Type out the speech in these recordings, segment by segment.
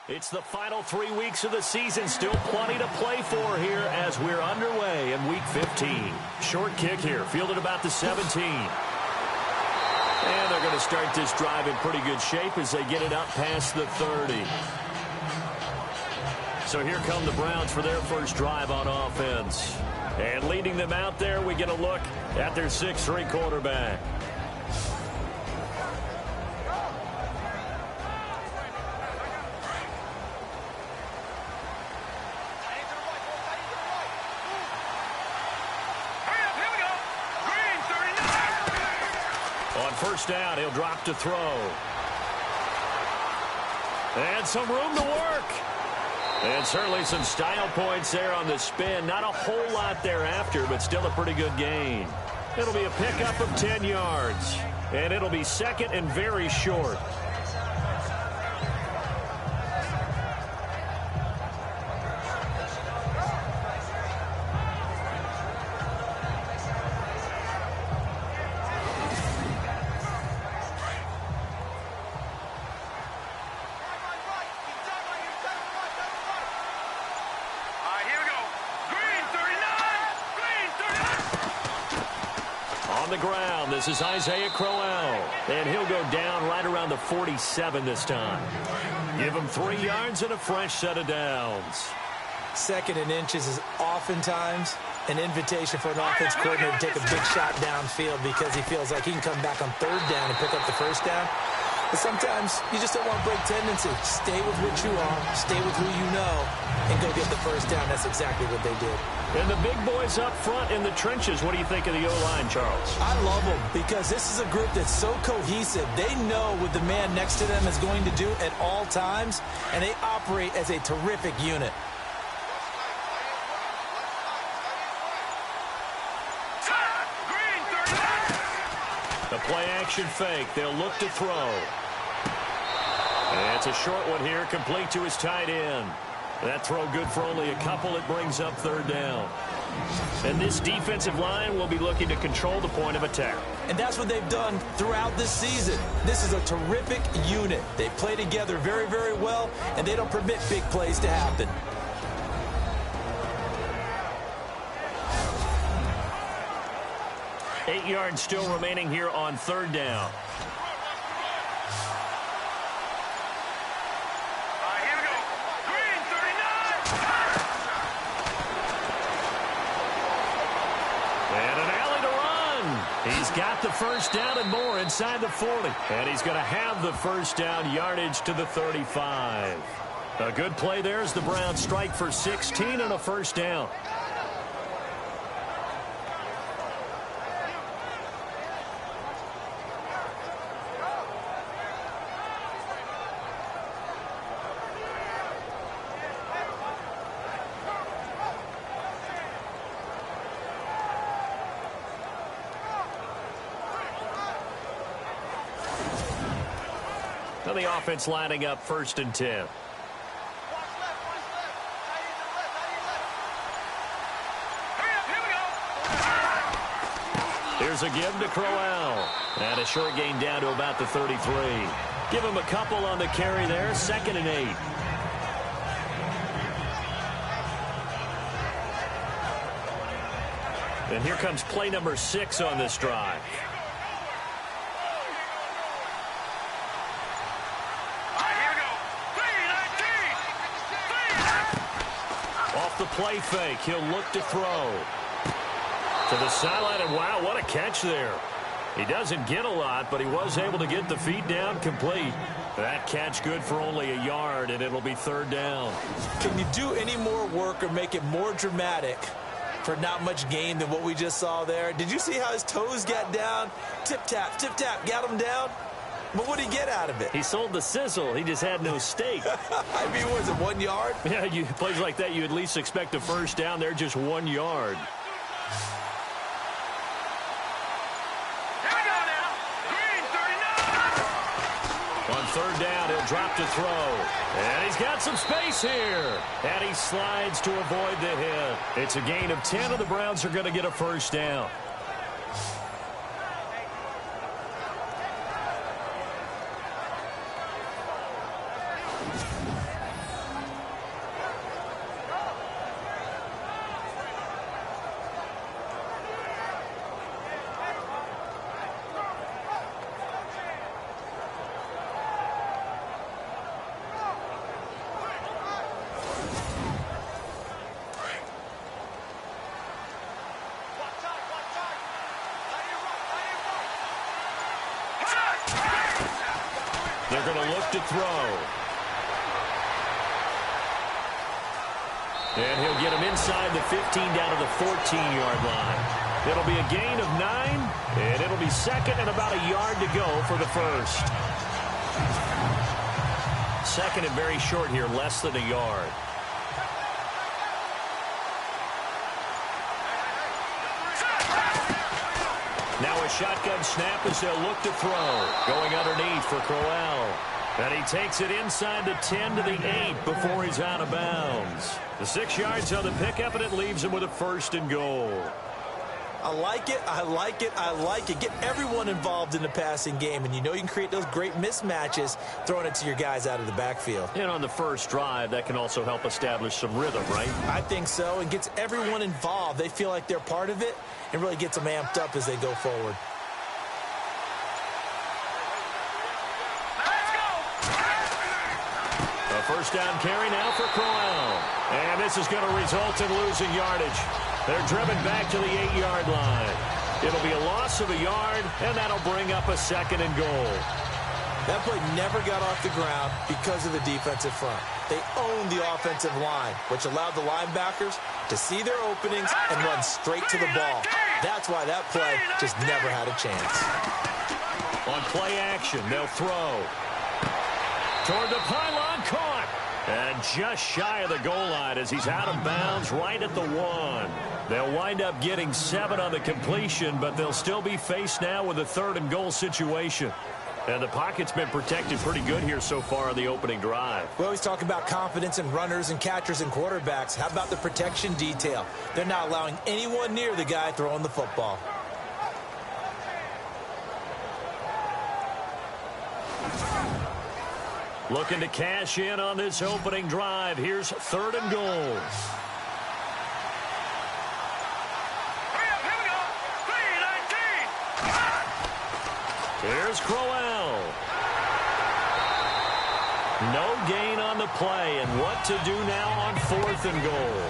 It's the final 3 weeks of the season. Still plenty to play for here as we're underway in Week 15. Short kick here, fielded about the 17. And they're going to start this drive in pretty good shape as they get it up past the 30. So here come the Browns for their first drive on offense. And leading them out there, we get a look at their 6'3" quarterback. On first down, he'll drop to throw. And some room to work. And certainly some style points there on the spin. Not a whole lot thereafter, but still a pretty good gain. It'll be a pickup of 10 yards. And it'll be second and very short. The ground. This is Isaiah Crowell. And he'll go down right around the 47 this time. Give him 3 yards and a fresh set of downs. Second and inches is oftentimes an invitation for an offense coordinator to take a big shot downfield because he feels like he can come back on third down and pick up the first down. But sometimes you just don't want to break tendency. Stay with what you are, stay with who you know, and go get the first down. That's exactly what they did. And the big boys up front in the trenches. What do you think of the O-line, Charles? I love them because this is a group that's so cohesive. They know what the man next to them is going to do at all times, and they operate as a terrific unit. The play-action fake. They'll look to throw. And it's a short one here, complete to his tight end. That throw good for only a couple. It brings up third down. And this defensive line will be looking to control the point of attack. And that's what they've done throughout this season. This is a terrific unit. They play together very, very well, and they don't permit big plays to happen. Eight yards still remaining here on third down. He's got the first down and more inside the 40. And he's going to have the first down yardage to the 35. A good play there as the Browns strike for 16 and a first down. The offense lining up first and 10. Here's a give to Crowell. And a short gain down to about the 33. Give him a couple on the carry there. Second and 8. And here comes play number 6 on this drive. The play fake. He'll look to throw to the sideline, and wow, what a catch there. He doesn't get a lot, but he was able to get the feet down complete. That catch good for only a yard, and it'll be third down. Can you do any more work or make it more dramatic for not much gain than what we just saw there? Did you see how his toes got down? Tip tap, got him down. But what did he get out of it? He sold the sizzle. He just had no steak. I mean, was it 1 yard? Yeah, plays like that, you at least expect a first down. They're just 1 yard. Here we go now. Green 39. On third down, he'll drop to throw. And he's got some space here. And he slides to avoid the hit. It's a gain of 10, and the Browns are going to get a first down. They're going to look to throw. And he'll get him inside the 15 down to the 14-yard line. It'll be a gain of 9, and it'll be second and about a yard to go for the first. Second and very short here, less than a yard. Now a shotgun snap as they'll look to throw. Going underneath for Crowell. And he takes it inside the 10 to the 8 before he's out of bounds. The 6 yards on the pickup, and it leaves him with a first and goal. I like it, I like it, I like it. Get everyone involved in the passing game, and you know you can create those great mismatches throwing it to your guys out of the backfield. And on the first drive, that can also help establish some rhythm, right? I think so, and gets everyone involved. They feel like they're part of it, and really gets them amped up as they go forward. A first down carry now for Crowell. And this is going to result in losing yardage. They're driven back to the 8-yard line. It'll be a loss of a yard, and that'll bring up a second and goal. That play never got off the ground because of the defensive front. They owned the offensive line, which allowed the linebackers to see their openings and run straight to the ball. That's why that play just never had a chance. On play action, they'll throw. Toward the pylon, caught. And just shy of the goal line as he's out of bounds right at the 1. They'll wind up getting 7 on the completion, but they'll still be faced now with a 3rd and goal situation. And the pocket's been protected pretty good here so far on the opening drive. We always talk about confidence in runners and catchers and quarterbacks. How about the protection detail? They're not allowing anyone near the guy throwing the football. Looking to cash in on this opening drive. Here's 3rd and goal. Here we go. 3-19. Here's Crowell. No gain on the play, and what to do now on 4th and goal.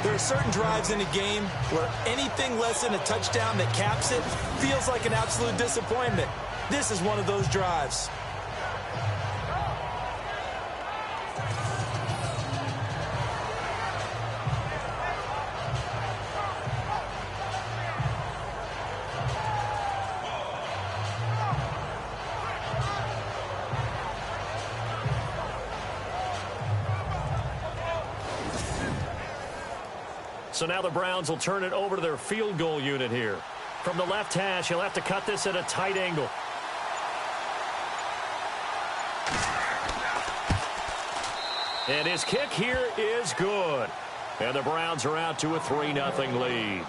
There are certain drives in a game where anything less than a touchdown that caps it feels like an absolute disappointment. This is one of those drives. So now the Browns will turn it over to their field goal unit here. From the left hash, he'll have to cut this at a tight angle. And his kick here is good. And the Browns are out to a 3-0 lead.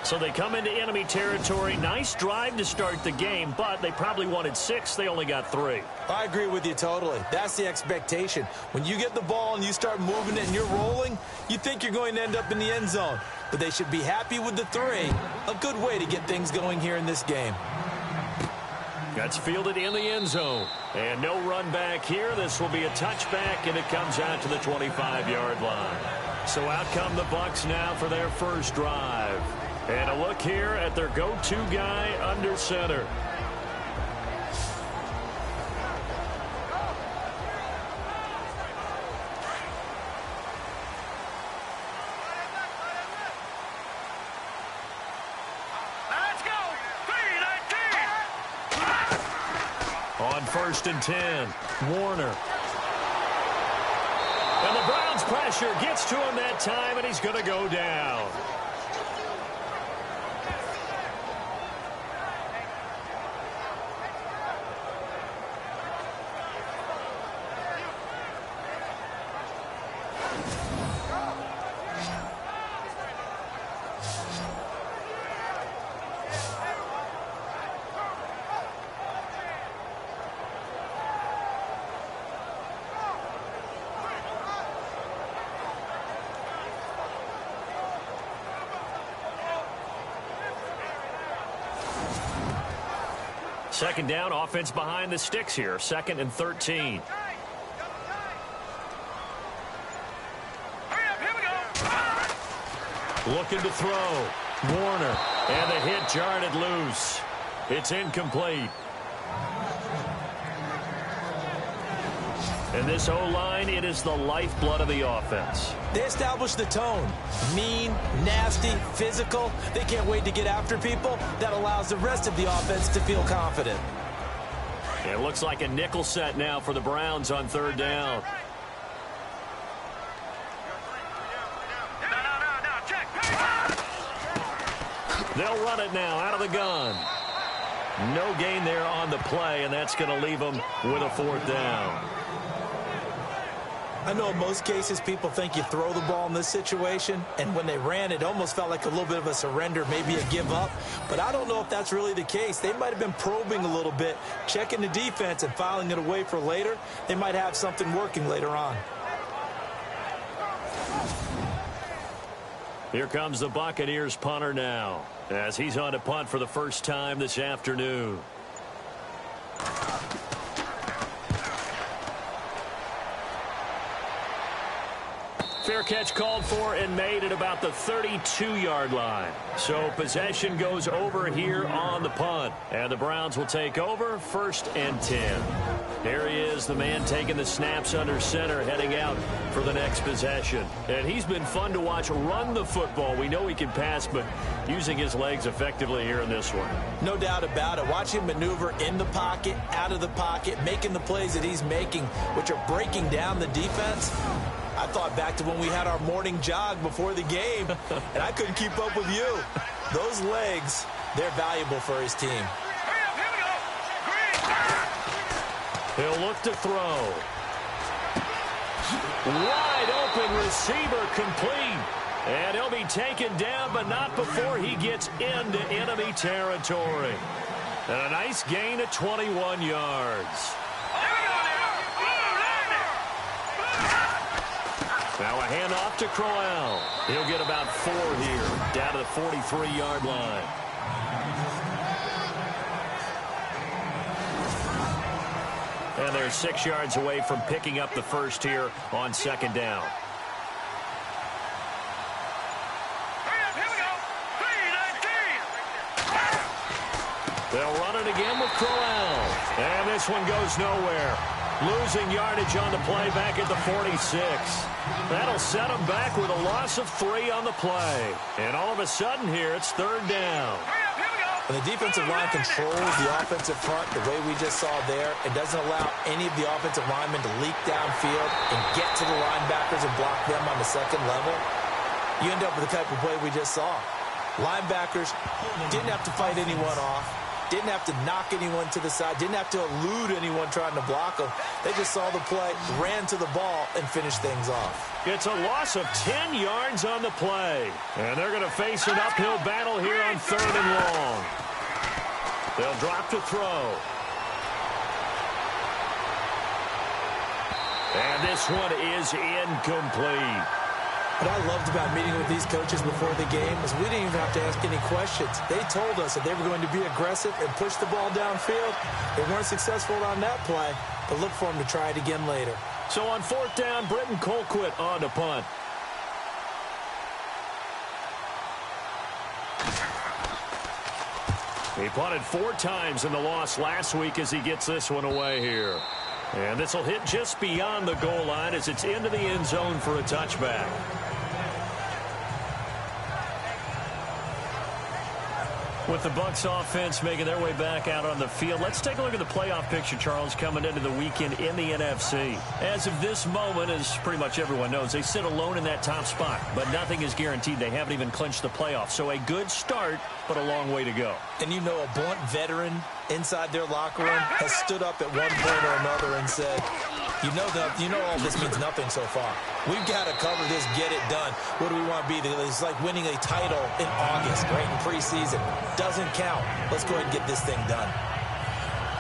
So they come into enemy territory. Nice drive to start the game, but they probably wanted 6. They only got 3. I agree with you totally. That's the expectation. When you get the ball and you start moving it and you're rolling, you think you're going to end up in the end zone. But they should be happy with the 3. A good way to get things going here in this game. That's fielded in the end zone. And no run back here. This will be a touchback, and it comes out to the 25-yard line. So out come the Bucs now for their first drive. And a look here at their go-to guy under center. Let's go. 3-19. On 1st and 10, Warner. And the Browns pressure gets to him that time, and he's going to go down. Second down, offense behind the sticks here. 2nd and 13. Looking to throw. Warner. And the hit jarred it loose. It's incomplete. And this O-line, it is the lifeblood of the offense. They establish the tone. Mean, nasty, physical. They can't wait to get after people. That allows the rest of the offense to feel confident. It looks like a nickel set now for the Browns on third down. They'll run it now out of the gun. No gain there on the play, and that's going to leave them with a fourth down. I know in most cases people think you throw the ball in this situation, and when they ran, it almost felt like a little bit of a surrender, maybe a give up. But I don't know if that's really the case. They might have been probing a little bit, checking the defense and filing it away for later. They might have something working later on. Here comes the Buccaneers punter now, as he's on to punt for the first time this afternoon. Fair catch called for and made at about the 32-yard line. So possession goes over here on the punt. And the Browns will take over 1st and 10. There he is, the man taking the snaps under center, heading out for the next possession. And he's been fun to watch run the football. We know he can pass, but using his legs effectively here in this one. No doubt about it. Watch him maneuver in the pocket, out of the pocket, making the plays that he's making, which are breaking down the defense. I thought back to when we had our morning jog before the game, and I couldn't keep up with you. Those legs, they're valuable for his team. He'll look to throw. Wide open receiver complete. And he'll be taken down, but not before he gets into enemy territory. And a nice gain of 21 yards. Now a handoff to Crowell. He'll get about 4 here, down to the 43-yard line. And they're 6 yards away from picking up the first here on 2nd down. They'll run it again with Crowell. And this one goes nowhere. Losing yardage on the play back at the 46. That'll set them back with a loss of 3 on the play. And all of a sudden here, it's 3rd down. When the defensive line controls the offensive front the way we just saw there, it doesn't allow any of the offensive linemen to leak downfield and get to the linebackers and block them on the second level. You end up with the type of play we just saw. Linebackers didn't have to fight anyone off. Didn't have to knock anyone to the side. Didn't have to elude anyone trying to block them. They just saw the play, ran to the ball, and finished things off. It's a loss of 10 yards on the play. And they're going to face an uphill battle here on 3rd and long. They'll drop to throw. And this one is incomplete. What I loved about meeting with these coaches before the game is we didn't even have to ask any questions. They told us that they were going to be aggressive and push the ball downfield. They weren't successful on that play, but look for them to try it again later. So on 4th down, Britton Colquitt on to punt. He punted 4 times in the loss last week as he gets this one away here. And this will hit just beyond the goal line as it's into the end zone for a touchback. With the Bucs offense making their way back out on the field, let's take a look at the playoff picture, Charles, coming into the weekend in the NFC. As of this moment, as pretty much everyone knows, they sit alone in that top spot, but nothing is guaranteed. They haven't even clinched the playoffs, so a good start, but a long way to go. And you know, a blunt veteran inside their locker room has stood up at one point or another and said, you know all this means nothing so far. We've got to cover this, get it done. What do we want to be? It's like winning a title in August, right, in preseason. Doesn't count. Let's go ahead and get this thing done.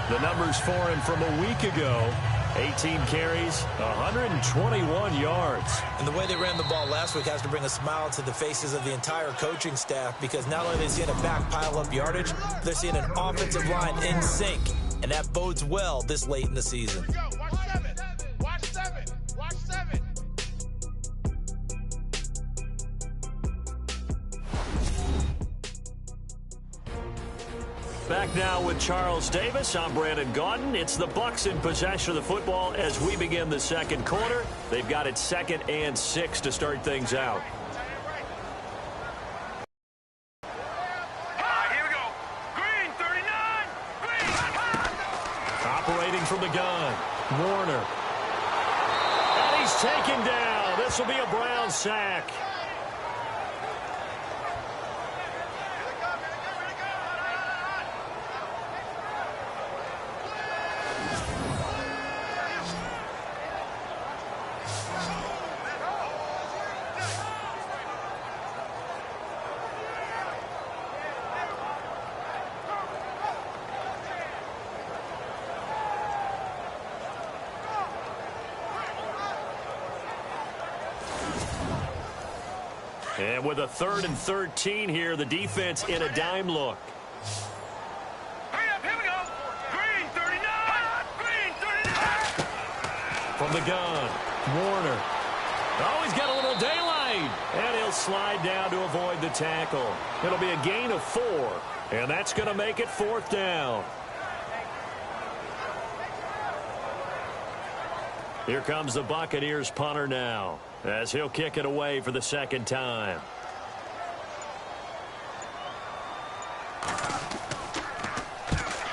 The numbers for him from a week ago, 18 carries, 121 yards. And the way they ran the ball last week has to bring a smile to the faces of the entire coaching staff, because not only are they seeing a back pile up yardage, they're seeing an offensive line in sync, and that bodes well this late in the season. Watch 7. Watch 7. Back now with Charles Davis. I'm Brandon Gaudin. It's the Bucs in possession of the football as we begin the second quarter. They've got it 2nd and 6 to start things out. Here we go. Green, 39. Green. Operating from the gun, Warner. And he's taken down. This will be a Brown sack. And with a 3rd and 13 here, the defense in a dime look. Hurry up, here we go. Green, 39. Green, 39. From the gun, Warner. Oh, he's got a little daylight. And he'll slide down to avoid the tackle. It'll be a gain of 4. And that's going to make it 4th down. Here comes the Buccaneers punter now, as he'll kick it away for the 2nd time.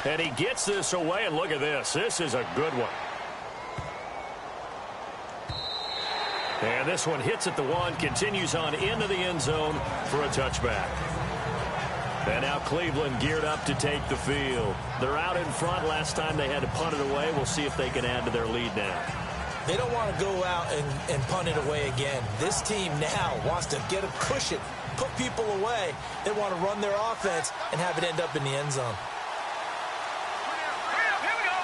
And he gets this away, and look at this. This is a good one. And this one hits at the 1, continues on into the end zone for a touchback. And now Cleveland geared up to take the field. They're out in front. Last time they had to punt it away. We'll see if they can add to their lead now. They don't want to go out and punt it away again. This team now wants to get a cushion, put people away. They want to run their offense and have it end up in the end zone. Hurry up, here we go.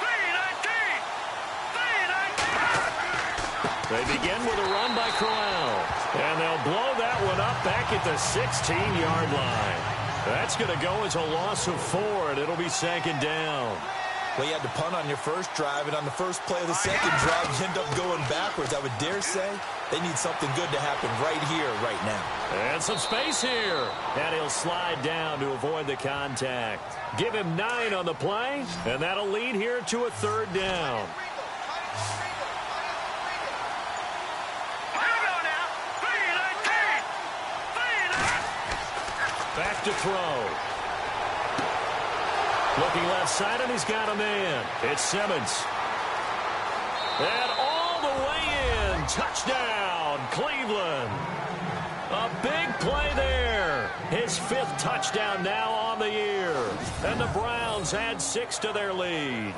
3-19. 3-19. They begin with a run by Corral. And they'll blow that one up back at the 16-yard line. That's going to go as a loss of 4, and it'll be 2nd down. Well, you had to punt on your first drive, and on the first play of the second drive, you end up going backwards. I would dare say they need something good to happen right here, right now. And some space here. And he'll slide down to avoid the contact. Give him 9 on the play, and that'll lead here to a 3rd down. Here we go now. 3-19. 3-19. Back to throw. Looking left side, and he's got a man. It's Simmons. And all the way in. Touchdown, Cleveland. A big play there. His 5th touchdown now on the year. And the Browns add 6 to their lead.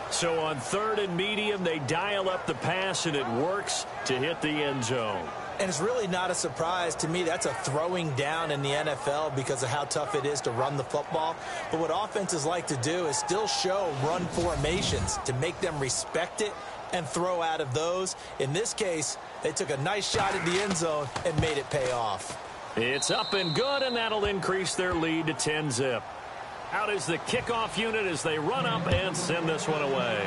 So on 3rd and medium, they dial up the pass, and it works to hit the end zone. And it's really not a surprise to me. That's a throwing down in the NFL because of how tough it is to run the football. But what offenses like to do is still show run formations to make them respect it and throw out of those. In this case, they took a nice shot at the end zone and made it pay off. It's up and good, and that'll increase their lead to 10-zip. Out is the kickoff unit as they run up and send this one away.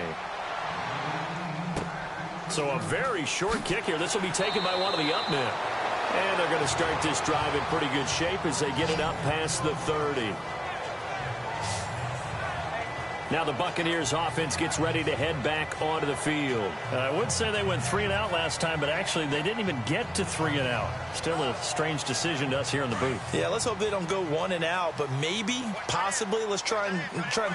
So a very short kick here. This will be taken by one of the up men. And they're going to start this drive in pretty good shape as they get it up past the 30. Now the Buccaneers offense gets ready to head back onto the field. I would say they went 3 and out last time, but actually they didn't even get to 3 and out. Still a strange decision to us here in the booth. Yeah, let's hope they don't go 1 and out, but maybe, possibly, let's try and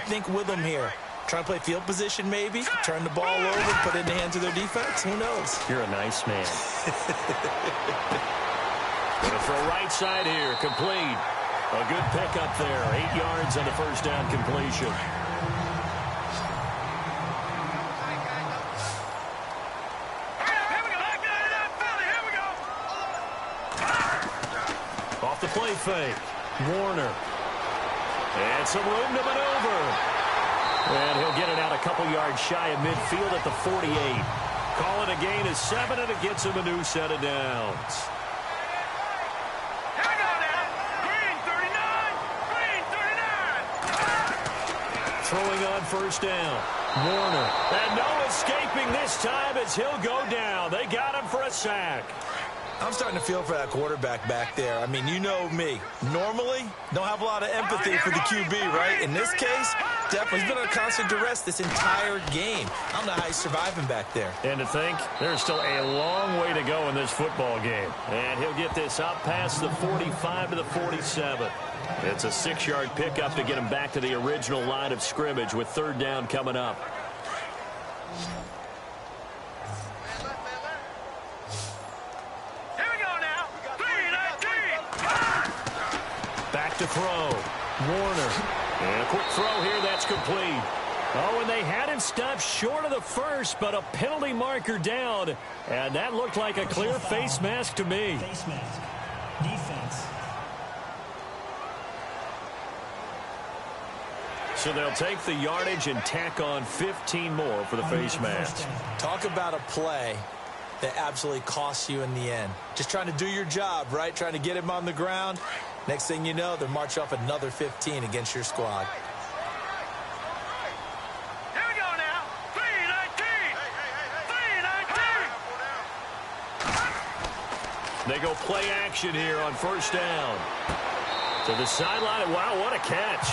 think with them here. Try and play field position maybe, turn the ball over, put it in the hands of their defense. Who knows? You're a nice man. Going to throw right side here, complete. A good pickup there, 8 yards on the first down completion. Off the play fake, Warner. And some room to maneuver. And he'll get it out a couple yards shy of midfield at the 48. Call it a gain of 7, and it gets him a new set of downs. Here we go now. Green, 39. Green, 39. Throwing on first down, Warner. And no escaping this time as he'll go down. They got him for a sack. I'm starting to feel for that quarterback back there. I mean, you know me. Normally, don't have a lot of empathy for the QB, right? In this case, definitely. He's been under constant duress this entire game. I don't know how he's surviving back there. And to think, there's still a long way to go in this football game. And he'll get this up past the 45 to the 47. It's a 6-yard pickup to get him back to the original line of scrimmage with third down coming up. To throw. Warner. And a quick throw here. That's complete. Oh, and they had him stopped short of the first, but a penalty marker down. And that looked like a clear face mask to me. Face mask. Defense. So they'll take the yardage and tack on 15 more for the face mask. Talk about a play that absolutely costs you in the end. Just trying to do your job, right? Trying to get him on the ground. Next thing you know, they're marching off another 15 against your squad. Here we go now. 3-19. 3-19. They go play action here on first down. To the sideline, and wow, what a catch.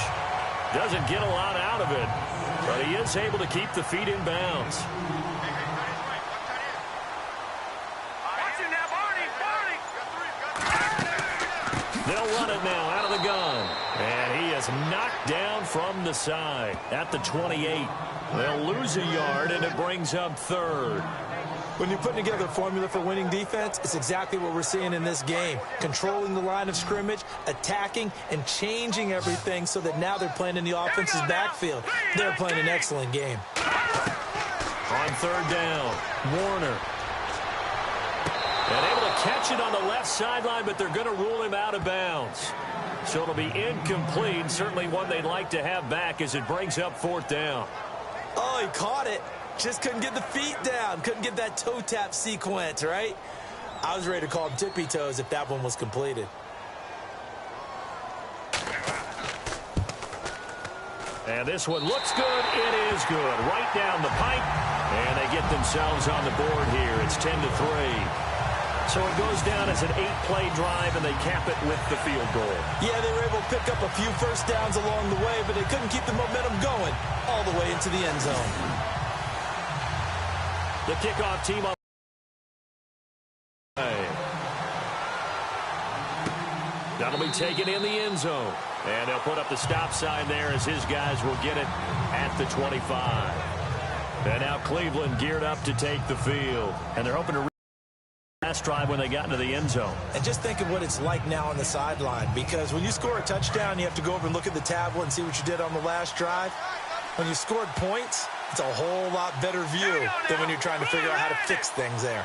Doesn't get a lot out of it, but he is able to keep the feet in bounds. They'll run it now out of the gun. And he is knocked down from the side at the 28. They'll lose a yard, and it brings up third. When you're putting together a formula for winning defense, it's exactly what we're seeing in this game. Controlling the line of scrimmage, attacking, and changing everything so that now they're playing in the offense's backfield. They're playing an excellent game. On third down, Warner. And able to catch it on the left sideline, but they're going to rule him out of bounds. So it'll be incomplete. Certainly one they'd like to have back as it brings up fourth down. Oh, he caught it. Just couldn't get the feet down. Couldn't get that toe tap sequence, right? I was ready to call him tippy toes if that one was completed. And this one looks good. It is good. Right down the pipe. And they get themselves on the board here. It's 10-3. So it goes down as an 8-play drive, and they cap it with the field goal. Yeah, they were able to pick up a few first downs along the way, but they couldn't keep the momentum going all the way into the end zone. The kickoff team on. That'll be taken in the end zone. And they'll put up the stop sign there as his guys will get it at the 25. And now Cleveland geared up to take the field. And they're hoping to last drive when they got into the end zone. And just think of what it's like now on the sideline, because when you score a touchdown, you have to go over and look at the tablet and see what you did on the last drive. When you scored points, it's a whole lot better view than when you're trying to figure out how to fix things there.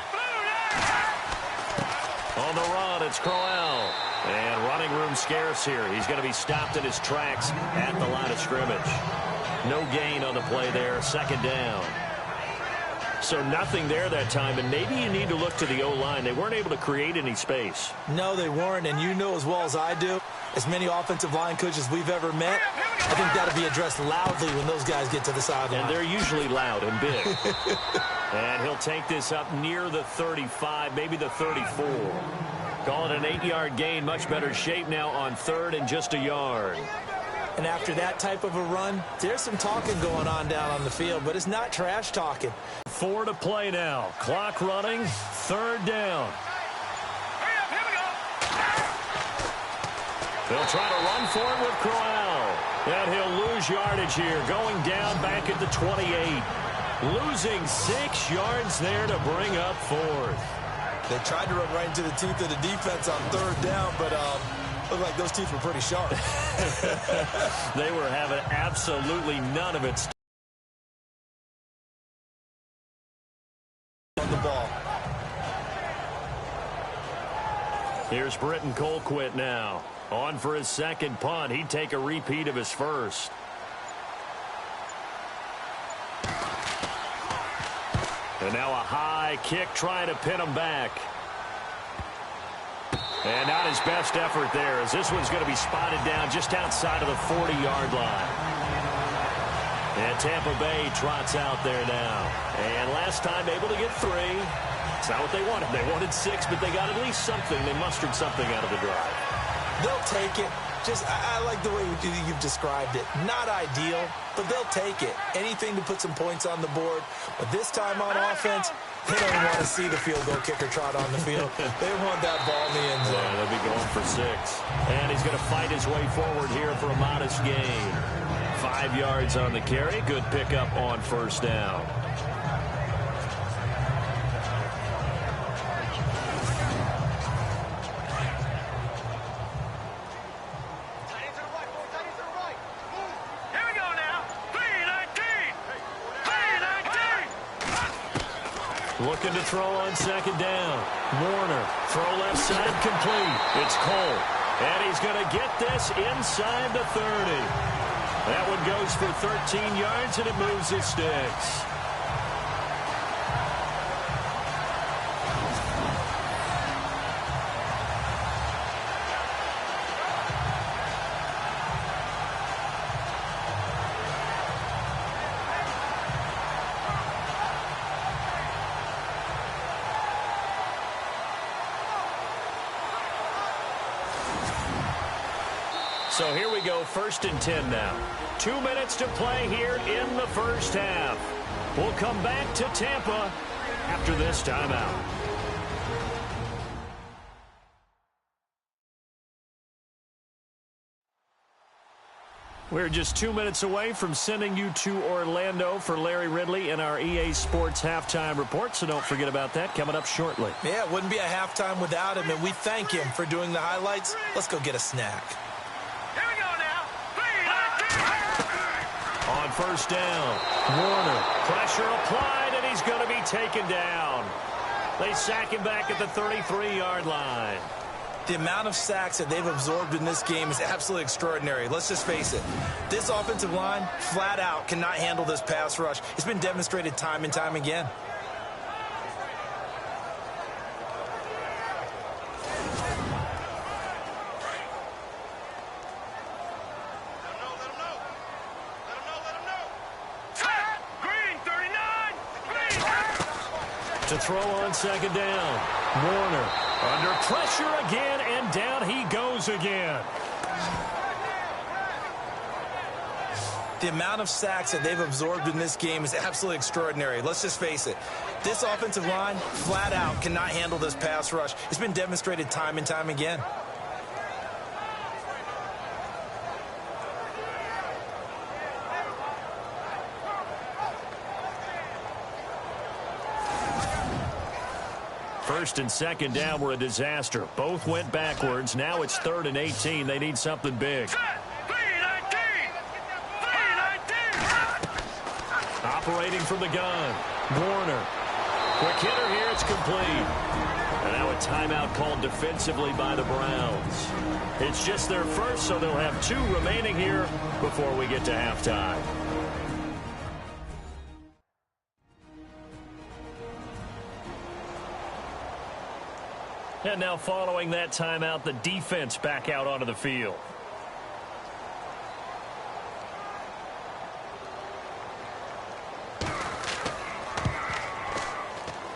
On the run, it's Crowell. And running room scarce here. He's going to be stopped in his tracks at the line of scrimmage. No gain on the play there. Second down. So nothing there that time, and maybe you need to look to the O-line. They weren't able to create any space. No, they weren't, and you know as well as I do, as many offensive line coaches we've ever met, I think that'll be addressed loudly when those guys get to the sideline. And they're usually loud and big. And he'll take this up near the 35, maybe the 34. Call it an 8-yard gain. Much better shape now on third and just a yard. And after that type of a run, there's some talking going on down on the field, but it's not trash talking. 4 to play now. Clock running. Third down. They'll try to run for it with Crowell. And he'll lose yardage here. Going down back at the 28. Losing 6 yards there to bring up fourth. They tried to run right into the teeth of the defense on third down, but looked like those teeth were pretty sharp. They were having absolutely none of it. On the ball. Here's Britton Colquitt now. On for his second punt. He'd take a repeat of his first. And now a high kick trying to pin him back. And not his best effort there, as this one's going to be spotted down just outside of the 40-yard line. And Tampa Bay trots out there now. And last time able to get 3. It's not what they wanted. They wanted 6, but they got at least something. They mustered something out of the drive. They'll take it. I like the way you've described it. Not ideal, but they'll take it. Anything to put some points on the board. But this time on offense, they don't want to see the field goal kicker trot on the field. They want that ball in the end zone. Yeah, they'll be going for 6. And he's going to fight his way forward here for a modest gain. 5 yards on the carry. Good pickup on first down. Looking to throw on second down. Warner, throw left side, complete. It's Cole. And he's going to get this inside the 30. That one goes for 13 yards, and it moves the sticks. So here we go, 1st and 10 now. 2 minutes to play here in the first half. We'll come back to Tampa after this timeout. We're just 2 minutes away from sending you to Orlando for Larry Ridley in our EA Sports Halftime Report, so don't forget about that coming up shortly. Yeah, it wouldn't be a halftime without him, and we thank him for doing the highlights. Let's go get a snack. On first down, Warner, pressure applied, and he's going to be taken down. They sack him back at the 33-yard line. The amount of sacks that they've absorbed in this game is absolutely extraordinary. Let's just face it. This offensive line, flat out, cannot handle this pass rush. It's been demonstrated time and time again. To throw on second down. Warner under pressure again, and down he goes again. The amount of sacks that they've absorbed in this game is absolutely extraordinary. Let's just face it. This offensive line, flat out, cannot handle this pass rush. It's been demonstrated time and time again. First and second down were a disaster. Both went backwards. Now it's 3rd and 18. They need something big. Operating from the gun. Warner. Quick hitter here. It's complete. And now a timeout called defensively by the Browns. It's just their first, so they'll have 2 remaining here before we get to halftime. And now following that timeout, the defense back out onto the field.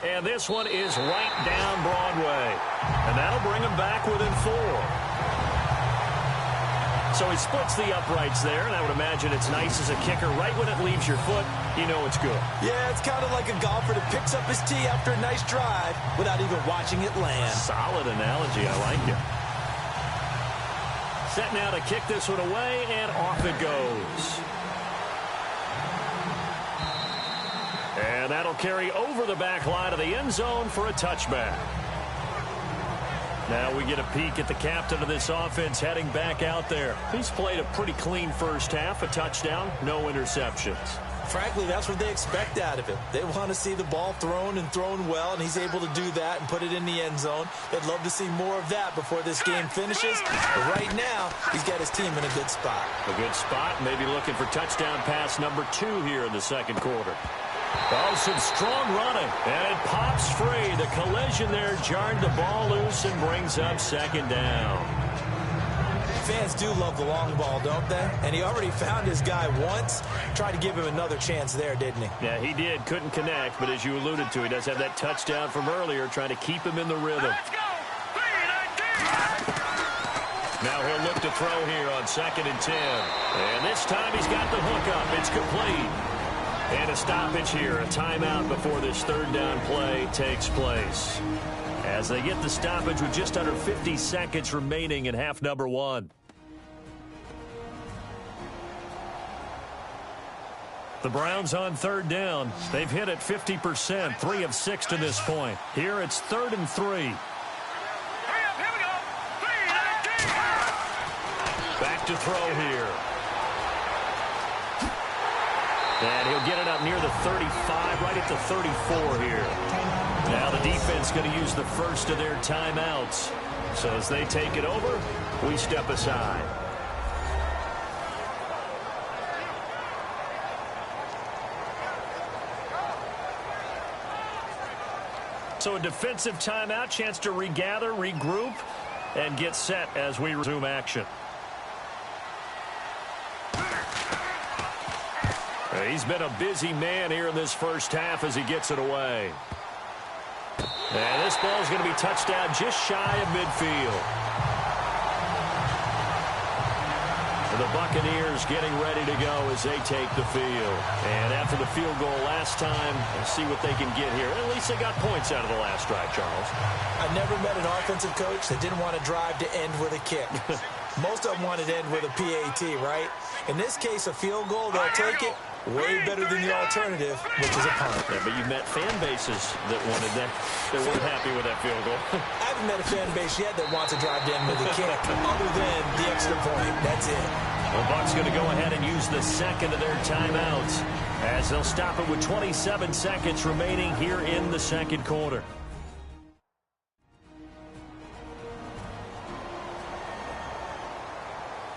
And this one is right down Broadway. And that'll bring him back within 4. So he splits the uprights there, and I would imagine it's nice as a kicker. Right when it leaves your foot, you know it's good. Yeah, it's kind of like a golfer that picks up his tee after a nice drive without even watching it land. Solid analogy. I like it. Set now to kick this one away, and off it goes. And that'll carry over the back line of the end zone for a touchback. Now we get a peek at the captain of this offense heading back out there. He's played a pretty clean first half, a touchdown, no interceptions. Frankly, that's what they expect out of him. They want to see the ball thrown and thrown well, and he's able to do that and put it in the end zone. They'd love to see more of that before this game finishes. But right now, he's got his team in a good spot. A good spot, maybe looking for touchdown pass number 2 here in the second quarter. Oh, some strong running, and it pops free. The collision there jarred the ball loose and brings up second down. Fans do love the long ball, don't they? And he already found his guy once. Tried to give him another chance there, didn't he? Yeah, he did. Couldn't connect, but as you alluded to, he does have that touchdown from earlier, trying to keep him in the rhythm. Let's go. 3-19. Now he'll look to throw here on 2nd and 10. And this time he's got the hook up. It's complete. And a stoppage here, a timeout before this 3rd down play takes place. As they get the stoppage with just under 50 seconds remaining in half number 1. The Browns on 3rd down. They've hit it 50%, 3 of 6 to this point. Here it's 3rd and 3. Hurry up, here we go. 3-19. Back to throw here. And he'll get it up near the 35, right at the 34 here. Now the defense going to use the first of their timeouts. So as they take it over, we step aside. So a defensive timeout, chance to regather, regroup, and get set as we resume action. He's been a busy man here in this first half as he gets it away. And this ball's going to be touched down just shy of midfield. And the Buccaneers getting ready to go as they take the field. And after the field goal last time, let's see what they can get here. At least they got points out of the last drive, Charles. I never met an offensive coach that didn't want to drive to end with a kick. Most of them wanted to end with a PAT, right? In this case, a field goal, they'll take it. Way better than the alternative, which is a punt. Yeah, but you've met fan bases that wanted that. They weren't happy with that field goal. I haven't met a fan base yet that wants to drive to end with a kick, other than the extra point. That's it. The Bucs going to go ahead and use the second of their timeouts as they'll stop it with 27 seconds remaining here in the second quarter.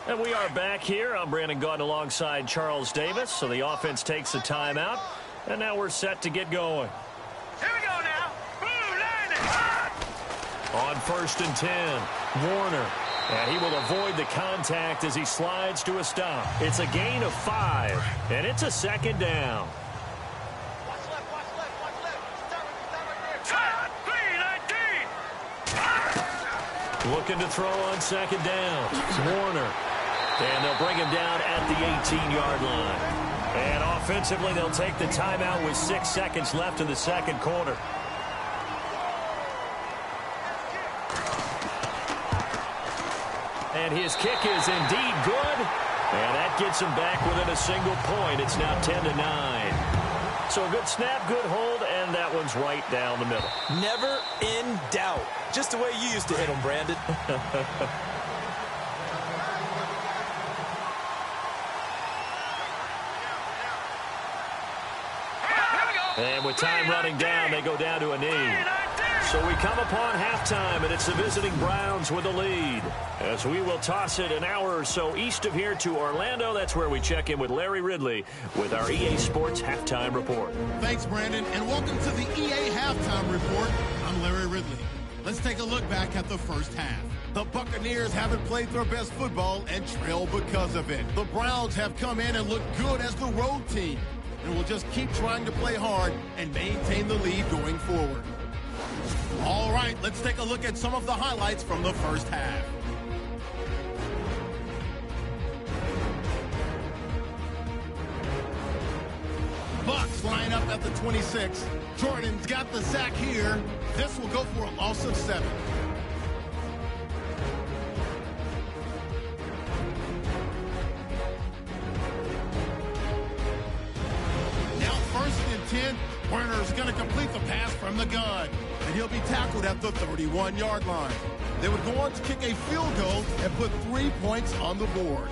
And we are back here. I'm Brandon Gaudin alongside Charles Davis. So the offense takes a timeout. And now we're set to get going. Here we go now. Blue line it. On 1st and 10, Warner. And he will avoid the contact as he slides to a stop. It's a gain of 5. And it's a 2nd down. Watch left, watch left, watch left. Start right there. 3-19. Looking to throw on 2nd down. Warner. And they'll bring him down at the 18-yard line. And offensively, they'll take the timeout with 6 seconds left in the second quarter. And his kick is indeed good. And that gets him back within a single point. It's now 10-9. So a good snap, good hold, and that one's right down the middle. Never in doubt. Just the way you used to hit them, Brandon. And with time running down, they go down to a knee. So we come upon halftime, and it's the visiting Browns with the lead. As we will toss it an hour or so east of here to Orlando. That's where we check in with Larry Ridley with our EA Sports Halftime Report. Thanks, Brandon, and welcome to the EA Halftime Report. I'm Larry Ridley. Let's take a look back at the first half. The Buccaneers haven't played their best football and trail because of it. The Browns have come in and looked good as the road team, and will just keep trying to play hard and maintain the lead going forward. All right, let's take a look at some of the highlights from the first half. Bucs line up at the 26. Jordan's got the sack here. This will go for a loss of 7. Now 1st and 10. Werner's going to complete the pass from the gun, and he'll be tackled at the 31-yard line. They would go on to kick a field goal and put 3 points on the board.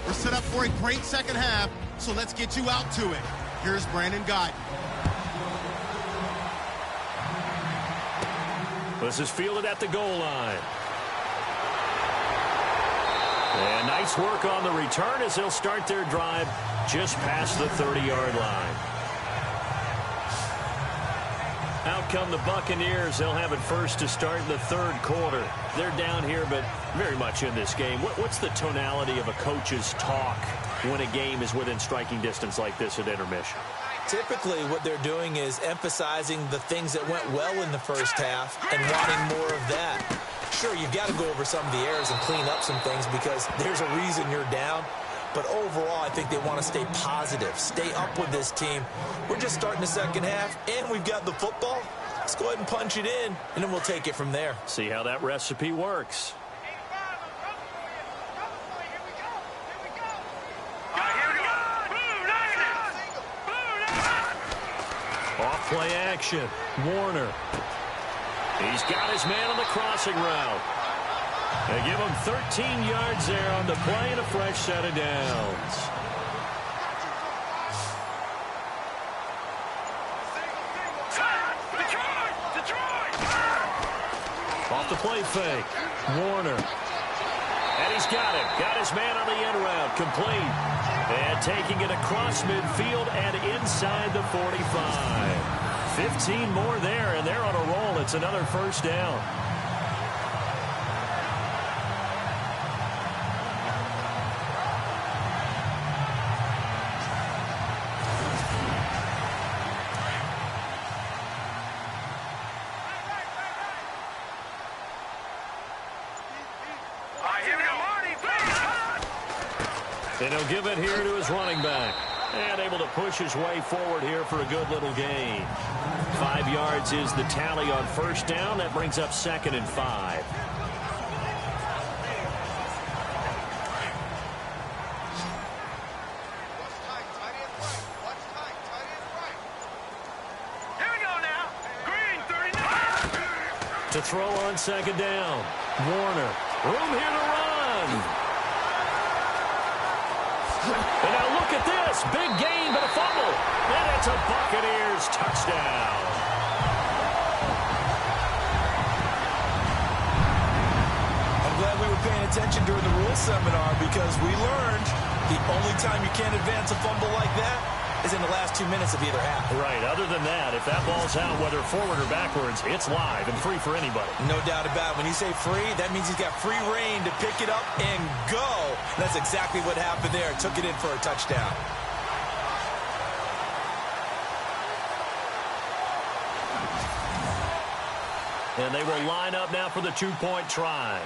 We're set up for a great second half, so let's get you out to it. Here's Brandon Gaudin. This is fielded at the goal line. And nice work on the return as they'll start their drive just past the 30-yard line. Out come the Buccaneers. They'll have it first to start in the third quarter. They're down here, but very much in this game. What's the tonality of a coach's talk when a game is within striking distance like this at intermission? Typically, what they're doing is emphasizing the things that went well in the first half and wanting more of that. Sure, you've got to go over some of the errors and clean up some things because there's a reason you're down. But overall, I think they want to stay positive, stay up with this team. We're just starting the second half, and we've got the football. Let's go ahead and punch it in, and then we'll take it from there. See how that recipe works. Off play action. Warner. He's got his man on the crossing route. They give him 13 yards there on the play and a fresh set of downs. Off the play fake. Warner. And he's got it. Got his man on the end route. Complete. And taking it across midfield and inside the 45. 15 more there, and they're on a roll. It's another first down. And he'll give it here to his running back. And able to push his way forward here for a good little gain. 5 yards is the tally on first down. That brings up 2nd and 5. Here we go now. Green, 39. To throw on second down. Warner. Room here to run. And now look at this. Big gain, but a fumble. And it's a Buccaneers touchdown. I'm glad we were paying attention during the rules seminar because we learned the only time you can't advance a fumble like that is in the last 2 minutes of either half. Right. Other than that, if that ball's out, whether forward or backwards, it's live and free for anybody. No doubt about it. When you say free, that means he's got free reign to pick it up and go. That's exactly what happened there. Took it in for a touchdown. And they will line up now for the two-point try.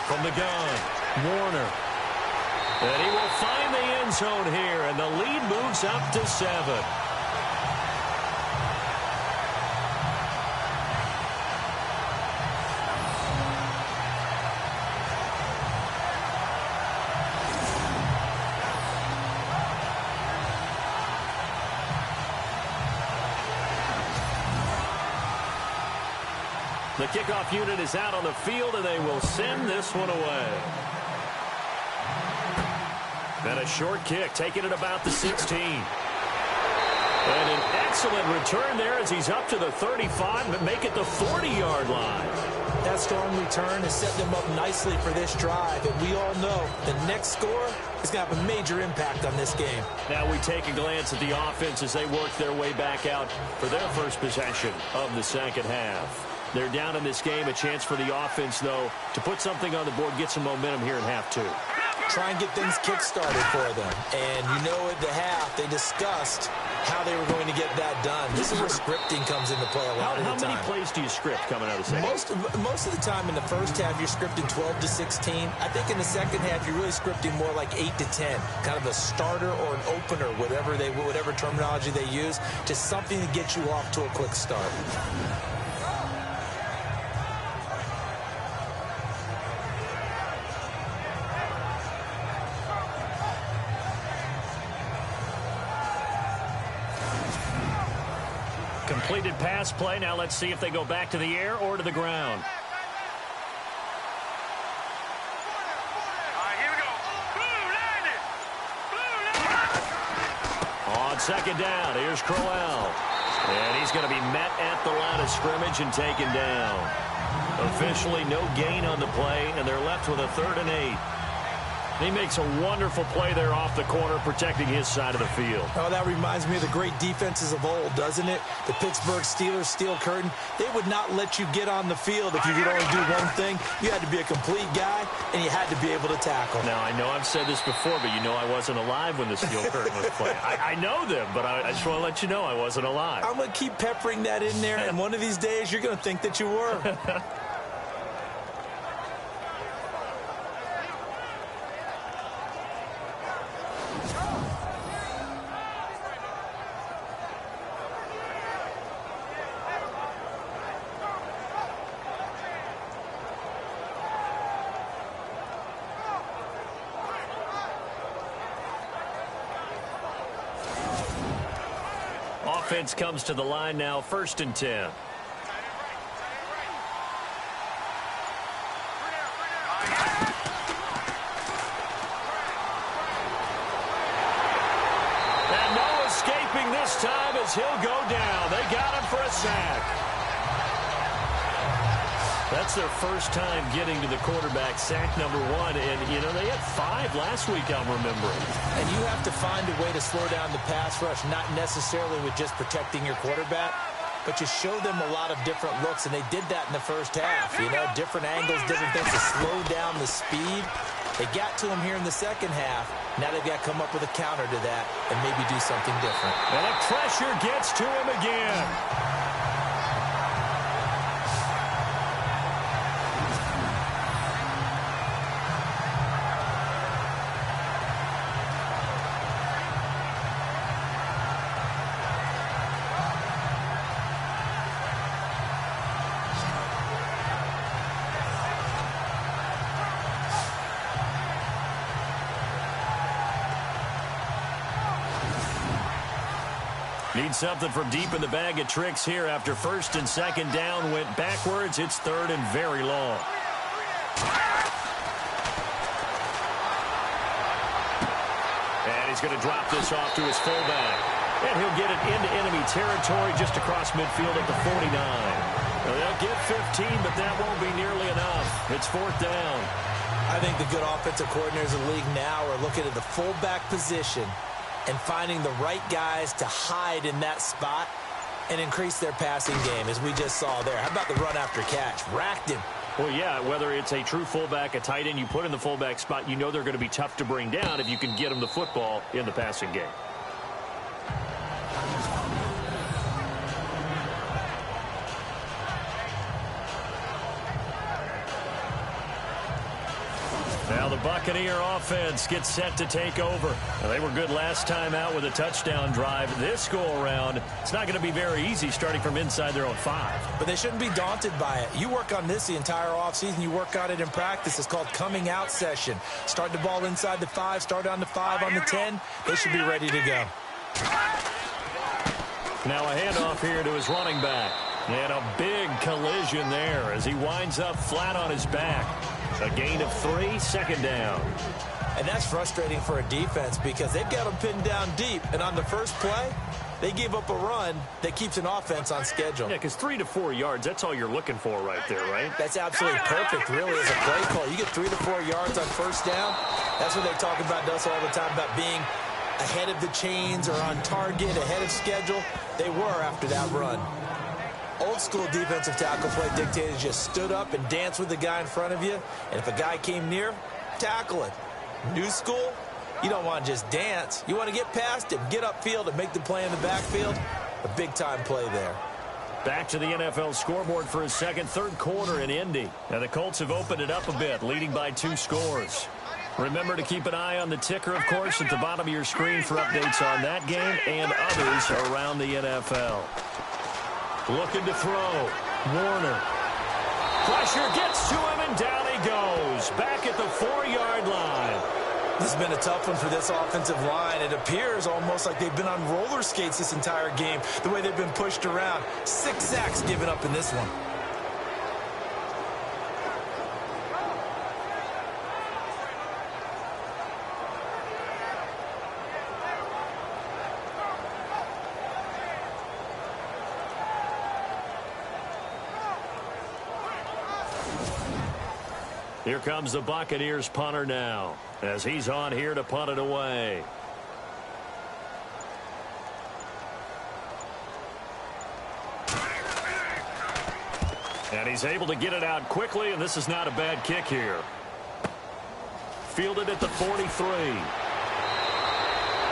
From the gun, Warner. And he will find the end zone here, and the lead moves up to 7. The kickoff unit is out on the field, and they will send this one away. And a short kick, taking it about the 16. And an excellent return there as he's up to the 35, but make it the 40-yard line. That strong return has set them up nicely for this drive, and we all know the next score is going to have a major impact on this game. Now we take a glance at the offense as they work their way back out for their first possession of the second half. They're down in this game. A chance for the offense, though, to put something on the board, get some momentum here in half 2. Try and get things kick-started for them. And you know at the half, they discussed how they were going to get that done. This is where scripting comes into play a lot of the time. How many plays do you script coming out of the second? Most of the time in the first half, you're scripting 12 to 16. I think in the second half, you're really scripting more like 8 to 10. Kind of a starter or an opener, whatever terminology they use, to something to get you off to a quick start. Completed pass play. Now let's see if they go back to the air or to the ground. Here we go. Blue landed. On second down, here's Crowell. And he's going to be met at the line of scrimmage and taken down. Officially no gain on the play, and they're left with a 3rd and 8. He makes a wonderful play there off the corner, protecting his side of the field. Oh, that reminds me of the great defenses of old, doesn't it? The Pittsburgh Steelers steel curtain. They would not let you get on the field if you could only do one thing. You had to be a complete guy, and you had to be able to tackle. Now, I know I've said this before, but you know I wasn't alive when the steel curtain was playing. I know them, but I just want to let you know I wasn't alive. I'm going to keep peppering that in there, and one of these days you're going to think that you were. Offense comes to the line now, 1st and 10. And no escaping this time as he'll go down. They got him for a sack. That's their first time getting to the quarterback, sack number 1. And, you know, they had 5 last week, I'm remembering. And you have to find a way to slow down the pass rush, not necessarily with just protecting your quarterback, but you show them a lot of different looks, and they did that in the first half. You know, different angles, different things to slow down the speed. They got to him here in the second half. Now they've got to come up with a counter to that and maybe do something different. And the pressure gets to him again. Need something from deep in the bag of tricks here after 1st and 2nd down went backwards. It's 3rd and very long. And he's going to drop this off to his fullback. And he'll get it into enemy territory just across midfield at the 49. Now, they'll get 15, but that won't be nearly enough. It's 4th down. I think the good offensive coordinators in the league now are looking at the fullback position and finding the right guys to hide in that spot and increase their passing game, as we just saw there. How about the run after catch? Racked him. Well, yeah, whether it's a true fullback, a tight end you put in the fullback spot, you know they're going to be tough to bring down if you can get them the football in the passing game. Now the Buccaneer offense gets set to take over. Now, they were good last time out with a touchdown drive. This go-around, it's not going to be very easy starting from inside their own 5. But they shouldn't be daunted by it. You work on this the entire offseason. You work on it in practice. It's called coming out session. Start the ball inside the 5, start on the 5, on the 10. They should be ready to go. Now a handoff here to his running back. And a big collision there as he winds up flat on his back. A gain of 3, 2nd down. And that's frustrating for a defense because they've got them pinned down deep. And on the first play, they give up a run that keeps an offense on schedule. Yeah, because 3 to 4 yards, that's all you're looking for right there, right? That's absolutely perfect, really, as a play call. You get 3 to 4 yards on 1st down. That's what they talk about to us all the time, about being ahead of the chains or on target, ahead of schedule. They were after that run. Old school defensive tackle play dictated just stood up and danced with the guy in front of you. And if a guy came near, tackle it. New school, you don't want to just dance. You want to get past him, get upfield, and make the play in the backfield. A big-time play there. Back to the NFL scoreboard for his 3rd quarter in Indy. Now the Colts have opened it up a bit, leading by 2 scores. Remember to keep an eye on the ticker, of course, at the bottom of your screen for updates on that game and others around the NFL. Looking to throw. Warner. Pressure gets to him, and down he goes. Back at the 4-yard line. This has been a tough one for this offensive line. It appears almost like they've been on roller skates this entire game, the way they've been pushed around. 6 sacks given up in this one. Here comes the Buccaneers punter now, as he's on here to punt it away. And he's able to get it out quickly, and this is not a bad kick here. Fielded at the 43.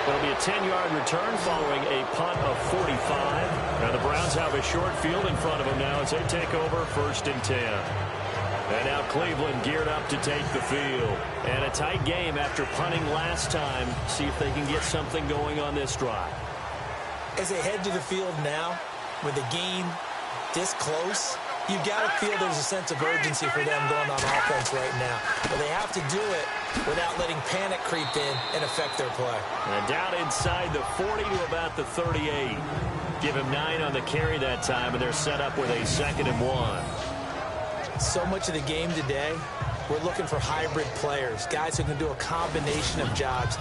It'll be a 10-yard return following a punt of 45. Now the Browns have a short field in front of them now as they take over 1st and 10. And now Cleveland geared up to take the field. And a tight game after punting last time. See if they can get something going on this drive. As they head to the field now, with the game this close, you've got to feel there's a sense of urgency for them going on offense right now. But they have to do it without letting panic creep in and affect their play. And down inside the 40 to about the 38. Give him 9 on the carry that time, and they're set up with a 2nd and 1. So much of the game today, we're looking for hybrid players, guys who can do a combination of jobs.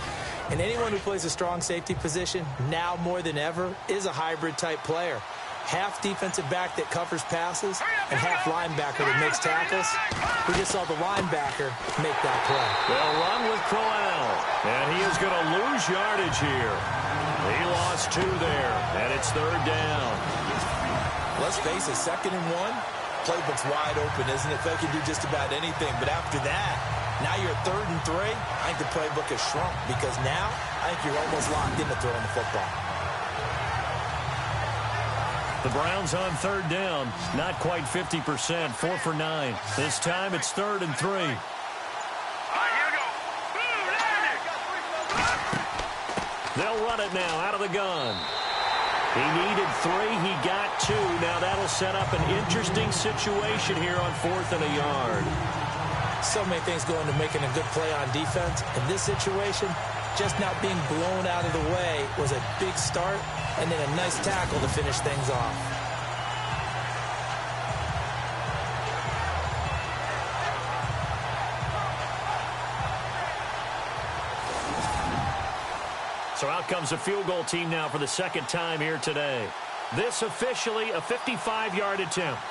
And anyone who plays a strong safety position, now more than ever, is a hybrid-type player. Half defensive back that covers passes and half linebacker that makes tackles. We just saw the linebacker make that play. They'll run with Crowell, and he is going to lose yardage here. He lost 2 there, and it's 3rd down. Let's face it, 2nd and 1, playbook's wide open, isn't it? They can do just about anything, but after that, now you're 3rd and 3. I think the playbook has shrunk because now I think you're almost locked into throwing the football. The Browns on 3rd down, not quite 50%, 4 for 9. This time it's 3rd and 3. Here we go. They'll run it now out of the gun. He needed 3. He got 2. Now that'll set up an interesting situation here on 4th and a yard. So many things go into making a good play on defense. In this situation, just not being blown out of the way was a big start, and then a nice tackle to finish things off. So out comes a field goal team now for the 2nd time here today. This officially a 55-yard attempt.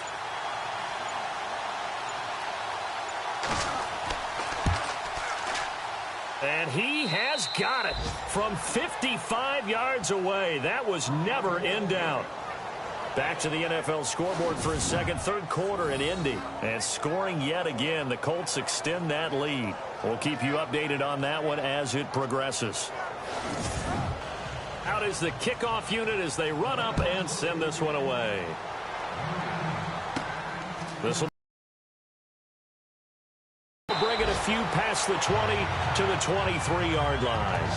And he has got it from 55 yards away. That was never in doubt. Back to the NFL scoreboard for his 3rd quarter in Indy. And scoring yet again. The Colts extend that lead. We'll keep you updated on that one as it progresses. Out is the kickoff unit as they run up and send this one away. This will bring it a few past the 20 to the 23-yard line.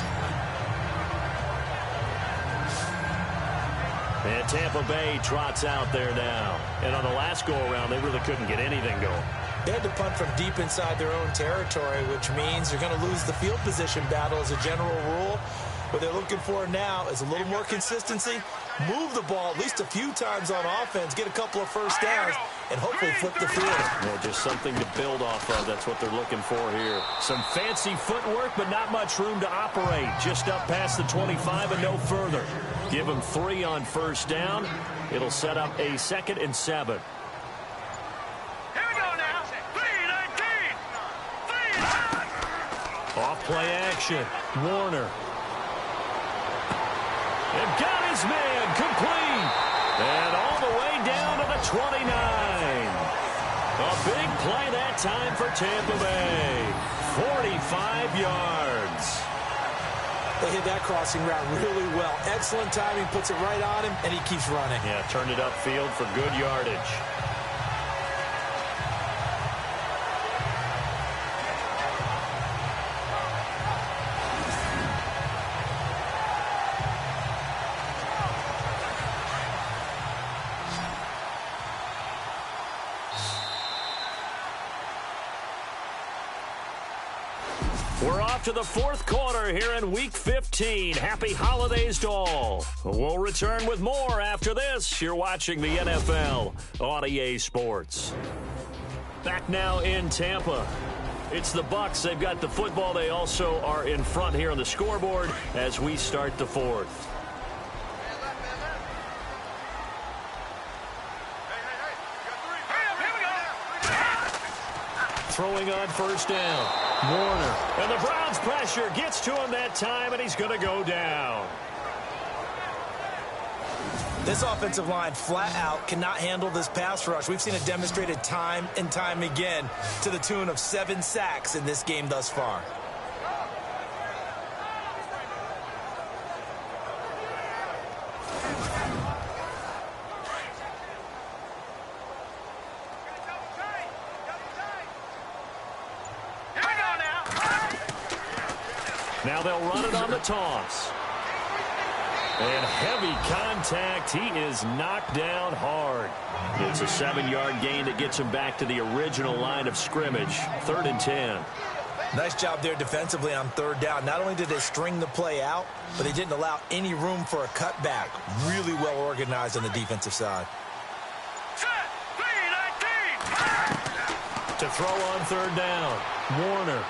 And Tampa Bay trots out there now. And on the last go-around, they really couldn't get anything going. They had to punt from deep inside their own territory, which means they're going to lose the field position battle as a general rule. What they're looking for now is a little more consistency, move the ball at least a few times on offense, get a couple of first downs, and hopefully flip the field. Yeah, just something to build off of. That's what they're looking for here. Some fancy footwork, but not much room to operate. Just up past the 25 and no further. Give them 3 on first down. It'll set up a 2nd and 7. Here we go now. 3-19. Off play action. Warner. And got his man complete. And all the way down to the 29. A big play that time for Tampa Bay. 45 yards. They hit that crossing route really well. Excellent timing, puts it right on him, and he keeps running. Yeah, turned it upfield for good yardage. We're off to the 4th quarter here in Week 15. Happy holidays to all. We'll return with more after this. You're watching the NFL on EA Sports. Back now in Tampa. It's the Bucs. They've got the football. They also are in front here on the scoreboard as we start the 4th. throwing on first down. Warner. And the Browns pressure gets to him that time, and he's going to go down. This offensive line flat out cannot handle this pass rush. We've seen it demonstrated time and time again to the tune of 7 sacks in this game thus far. Now they'll run it on the toss. And heavy contact. He is knocked down hard. It's a 7-yard gain that gets him back to the original line of scrimmage. 3rd and 10. Nice job there defensively on 3rd down. Not only did they string the play out, but they didn't allow any room for a cutback. Really well organized on the defensive side. To throw on 3rd down. Warner.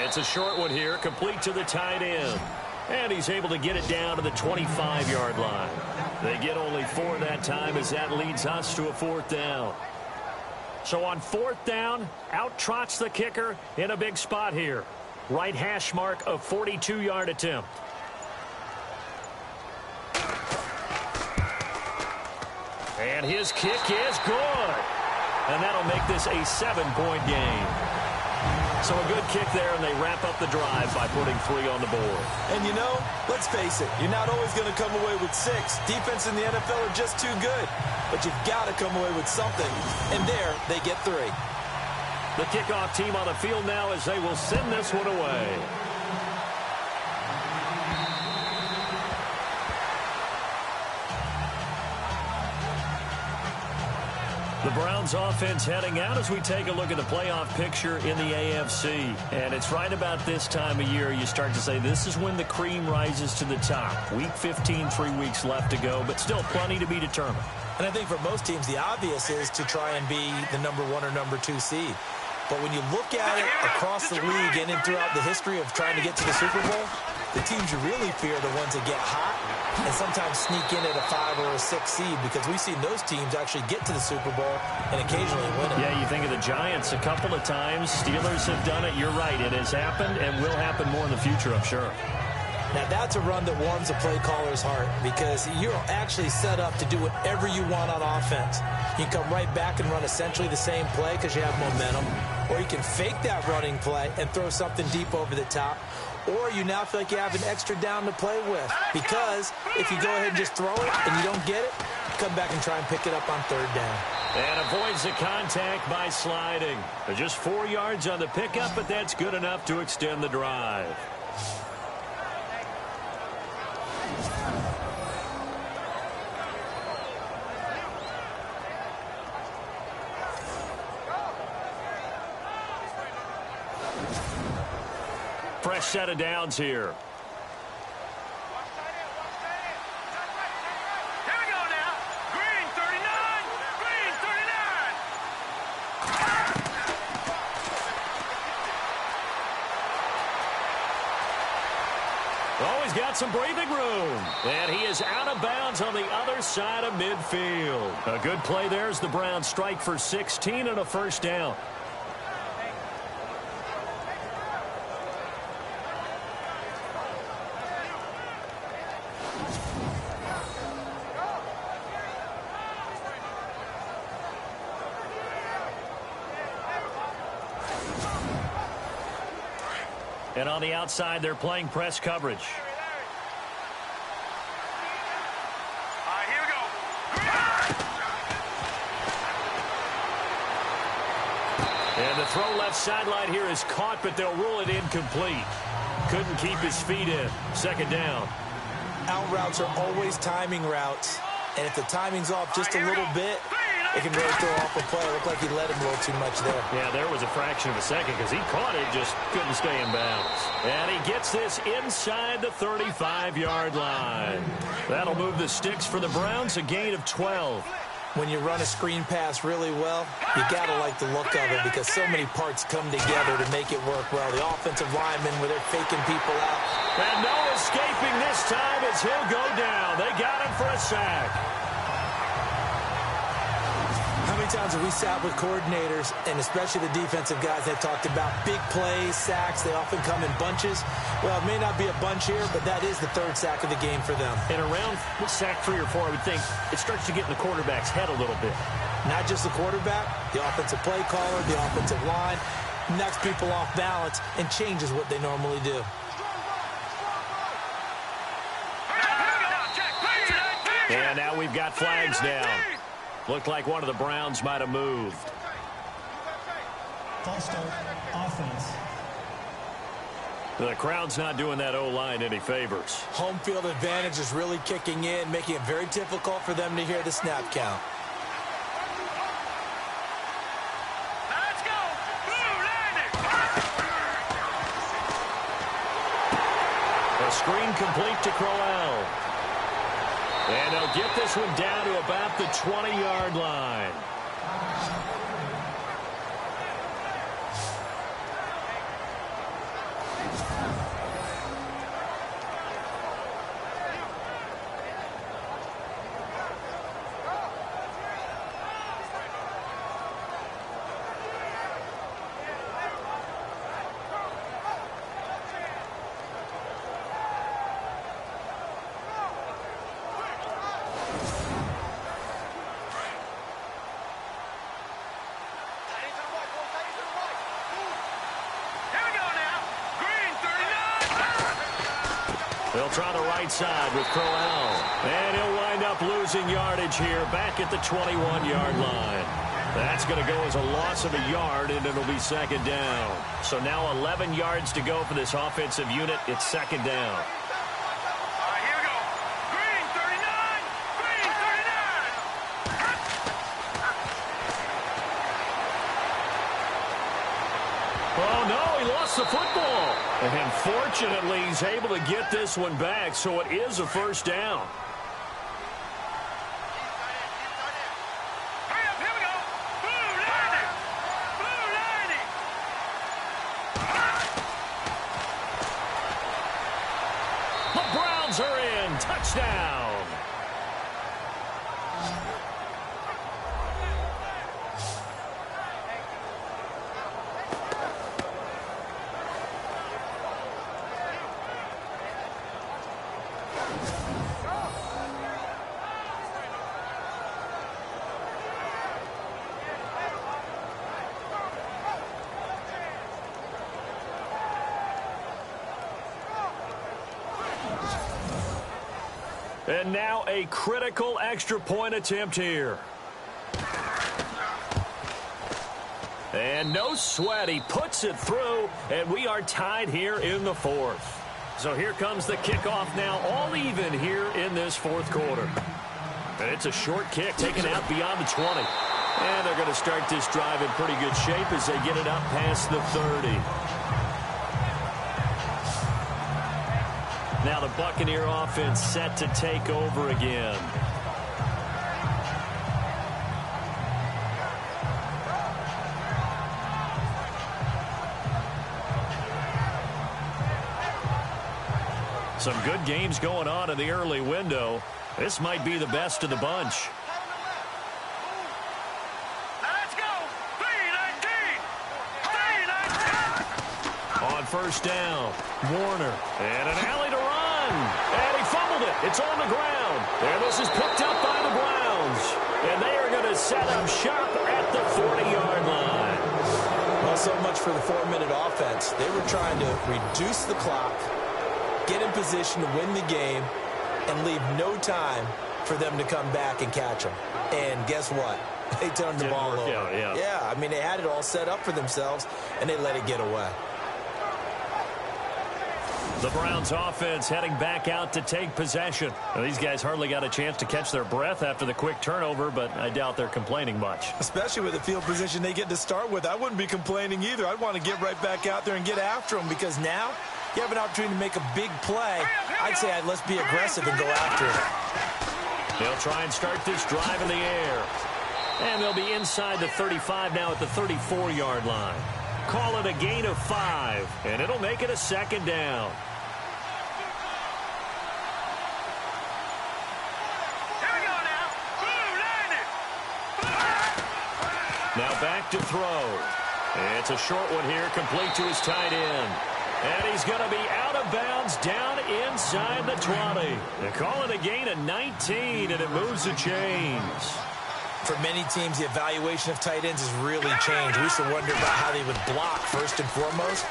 It's a short one here, complete to the tight end. And he's able to get it down to the 25-yard line. They get only 4 that time as that leads us to a 4th down. So on 4th down, out trots the kicker in a big spot here. Right hash mark of 42-yard attempt. And his kick is good. And that'll make this a 7-point game. So a good kick there, and they wrap up the drive by putting 3 on the board. And you know, let's face it, you're not always going to come away with 6. Defense in the NFL are just too good. But you've got to come away with something. And there, they get 3. The kickoff team on the field now as they will send this one away. The Browns offense heading out as we take a look at the playoff picture in the AFC. And it's right about this time of year you start to say this is when the cream rises to the top. Week 15, 3 weeks left to go, but still plenty to be determined. And I think for most teams, the obvious is to try and be the number 1 or number 2 seed. But when you look at it across the league and throughout the history of trying to get to the Super Bowl, the teams you really fear are the ones that get hot and sometimes sneak in at a 5 or a 6 seed, because we've seen those teams actually get to the Super Bowl and occasionally win it. Yeah, you think of the Giants a couple of times. Steelers have done it. You're right. It has happened and will happen more in the future, I'm sure. Now, that's a run that warms a play caller's heart, because you're actually set up to do whatever you want on offense. You can come right back and run essentially the same play because you have momentum, or you can fake that running play and throw something deep over the top, or you now feel like you have an extra down to play with, because if you go ahead and just throw it and you don't get it, come back and try and pick it up on 3rd down. And avoids the contact by sliding. Just 4 yards on the pickup, but that's good enough to extend the drive. Fresh set of downs here. Here we go now. Green 39. Green 39. Oh, he's got some breathing room. And he is out of bounds on the other side of midfield. A good play there as the Browns strike for 16 and a 1st down. And on the outside, they're playing press coverage. All right, here we go. And the throw left sideline here is caught, but they'll rule it incomplete. Couldn't keep his feet in. 2nd down. Out routes are always timing routes, and if the timing's off just a little bit, it can really throw off a play. It looked like he let him a little too much there. Yeah, there was a fraction of a second because he caught it, just couldn't stay in bounds. And he gets this inside the 35-yard line. That'll move the sticks for the Browns, a gain of 12. When you run a screen pass really well, you got to like the look of it, because so many parts come together to make it work well. The offensive linemen, where they're faking people out. And no escaping this time as he'll go down. They got him for a sack. How many times have we sat with coordinators, and especially the defensive guys, they've talked about big plays, sacks. They often come in bunches. Well, it may not be a bunch here, but that is the third sack of the game for them. And around sack 3 or 4, I would think it starts to get in the quarterback's head a little bit. Not just the quarterback, the offensive play caller, the offensive line, knocks people off balance and changes what they normally do. And now we've got flags down. Looked like one of the Browns might have moved. False start, offense. The crowd's not doing that O-line any favors. Home field advantage is really kicking in, making it very difficult for them to hear the snap count. Let's go. Blue landing. A screen complete to Crowell. And they'll get this one down to about the 20-yard line. They'll try the right side with Crowell. And he'll wind up losing yardage here back at the 21-yard line. That's going to go as a loss of a yard, and it'll be second down. So now 11 yards to go for this offensive unit. It's second down. All right, here we go. Green 39. Green 39. Oh, no, he lost the football. And fortunately, he's able to get this one back, so it is a first down. Hurry up, here we go. Blue landing. Blue landing. The Browns are in. Touchdown. And now a critical extra point attempt here. And no sweat. He puts it through, and we are tied here in the fourth. So here comes the kickoff now, all even here in this fourth quarter. And it's a short kick taken out beyond the 20. And they're going to start this drive in pretty good shape as they get it up past the 30. Now the Buccaneer offense set to take over again. Some good games going on in the early window. This might be the best of the bunch. Let's go. 319. 319. On first down, Warner. And an alley to run. And he fumbled it. It's on the ground. And this is picked up by the Browns. And they are going to set up shop at the 40-yard line. Well, so much for the 4-minute offense. They were trying to reduce the clock, get in position to win the game, and leave no time for them to come back and catch them. And guess what? They turned the ball over. Yeah, I mean, they had it all set up for themselves, and they let it get away. The Browns offense heading back out to take possession. Now, these guys hardly got a chance to catch their breath after the quick turnover, but I doubt they're complaining much. Especially with the field position they get to start with. I wouldn't be complaining either. I'd want to get right back out there and get after them, because now you have an opportunity to make a big play. I'd say let's be aggressive and go after it. They'll try and start this drive in the air. And they'll be inside the 35 now at the 34-yard line. Call it a gain of 5, and it'll make it a second down. Here we go now. Blue landing. Now back to throw. It's a short one here, complete to his tight end. And he's going to be out of bounds down inside the 20. They call it a gain of 19, and it moves the chains. For many teams, the evaluation of tight ends has really changed. We used to wonder about how they would block first and foremost.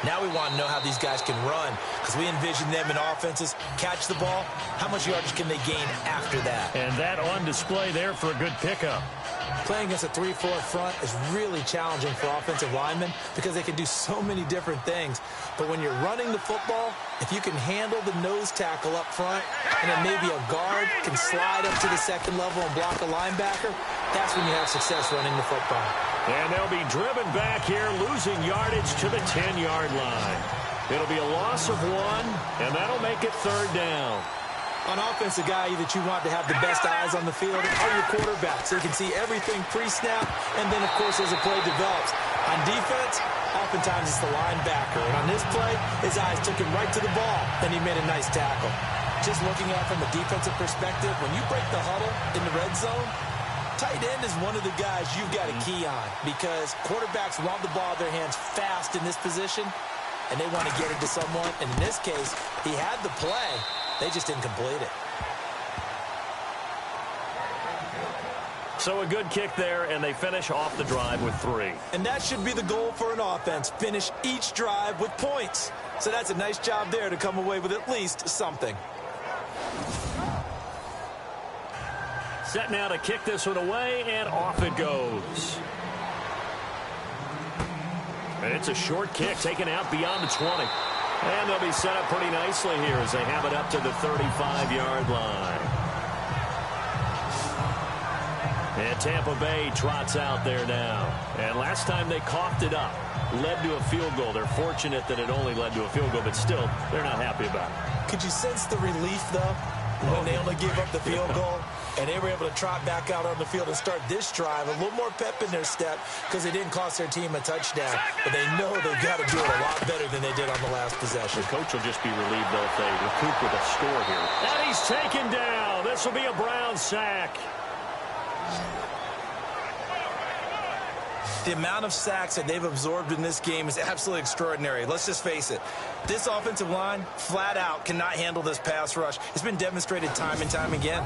Now we want to know how these guys can run, because we envision them in offenses catch the ball. How much yardage can they gain after that? And that on display there for a good pickup. Playing against a 3-4 front is really challenging for offensive linemen because they can do so many different things. But when you're running the football, if you can handle the nose tackle up front and then maybe a guard can slide up to the second level and block a linebacker, that's when you have success running the football. And they'll be driven back here, losing yardage to the 10-yard line. It'll be a loss of 1, and that'll make it 3rd down. On offense, the guy that you want to have the best eyes on the field are your quarterbacks, so you can see everything pre-snap, and then, of course, as the play develops. On defense, oftentimes it's the linebacker. And on this play, his eyes took him right to the ball, and he made a nice tackle. Just looking at it from a defensive perspective, when you break the huddle in the red zone, tight end is one of the guys you've got a key on because quarterbacks want the ball in their hands fast in this position, and they want to get it to someone. And in this case, he had the play. They just didn't complete it. So a good kick there, and they finish off the drive with 3. And that should be the goal for an offense, finish each drive with points. So that's a nice job there to come away with at least something. Set now to kick this one away, and off it goes. And it's a short kick taken out beyond the 20. And they'll be set up pretty nicely here as they have it up to the 35-yard line. And Tampa Bay trots out there now. And last time they coughed it up, led to a field goal. They're fortunate that it only led to a field goal, but still, they're not happy about it. Could you sense the relief, though, when they only gave up the field goal? And they were able to trot back out on the field and start this drive. A little more pep in their step because they didn't cost their team a touchdown. But they know they've got to do it a lot better than they did on the last possession. The coach will just be relieved, though, if they recoup with a score here. And he's taken down. This will be a Browns sack. The amount of sacks that they've absorbed in this game is absolutely extraordinary. Let's just face it. This offensive line, flat out, cannot handle this pass rush. It's been demonstrated time and time again.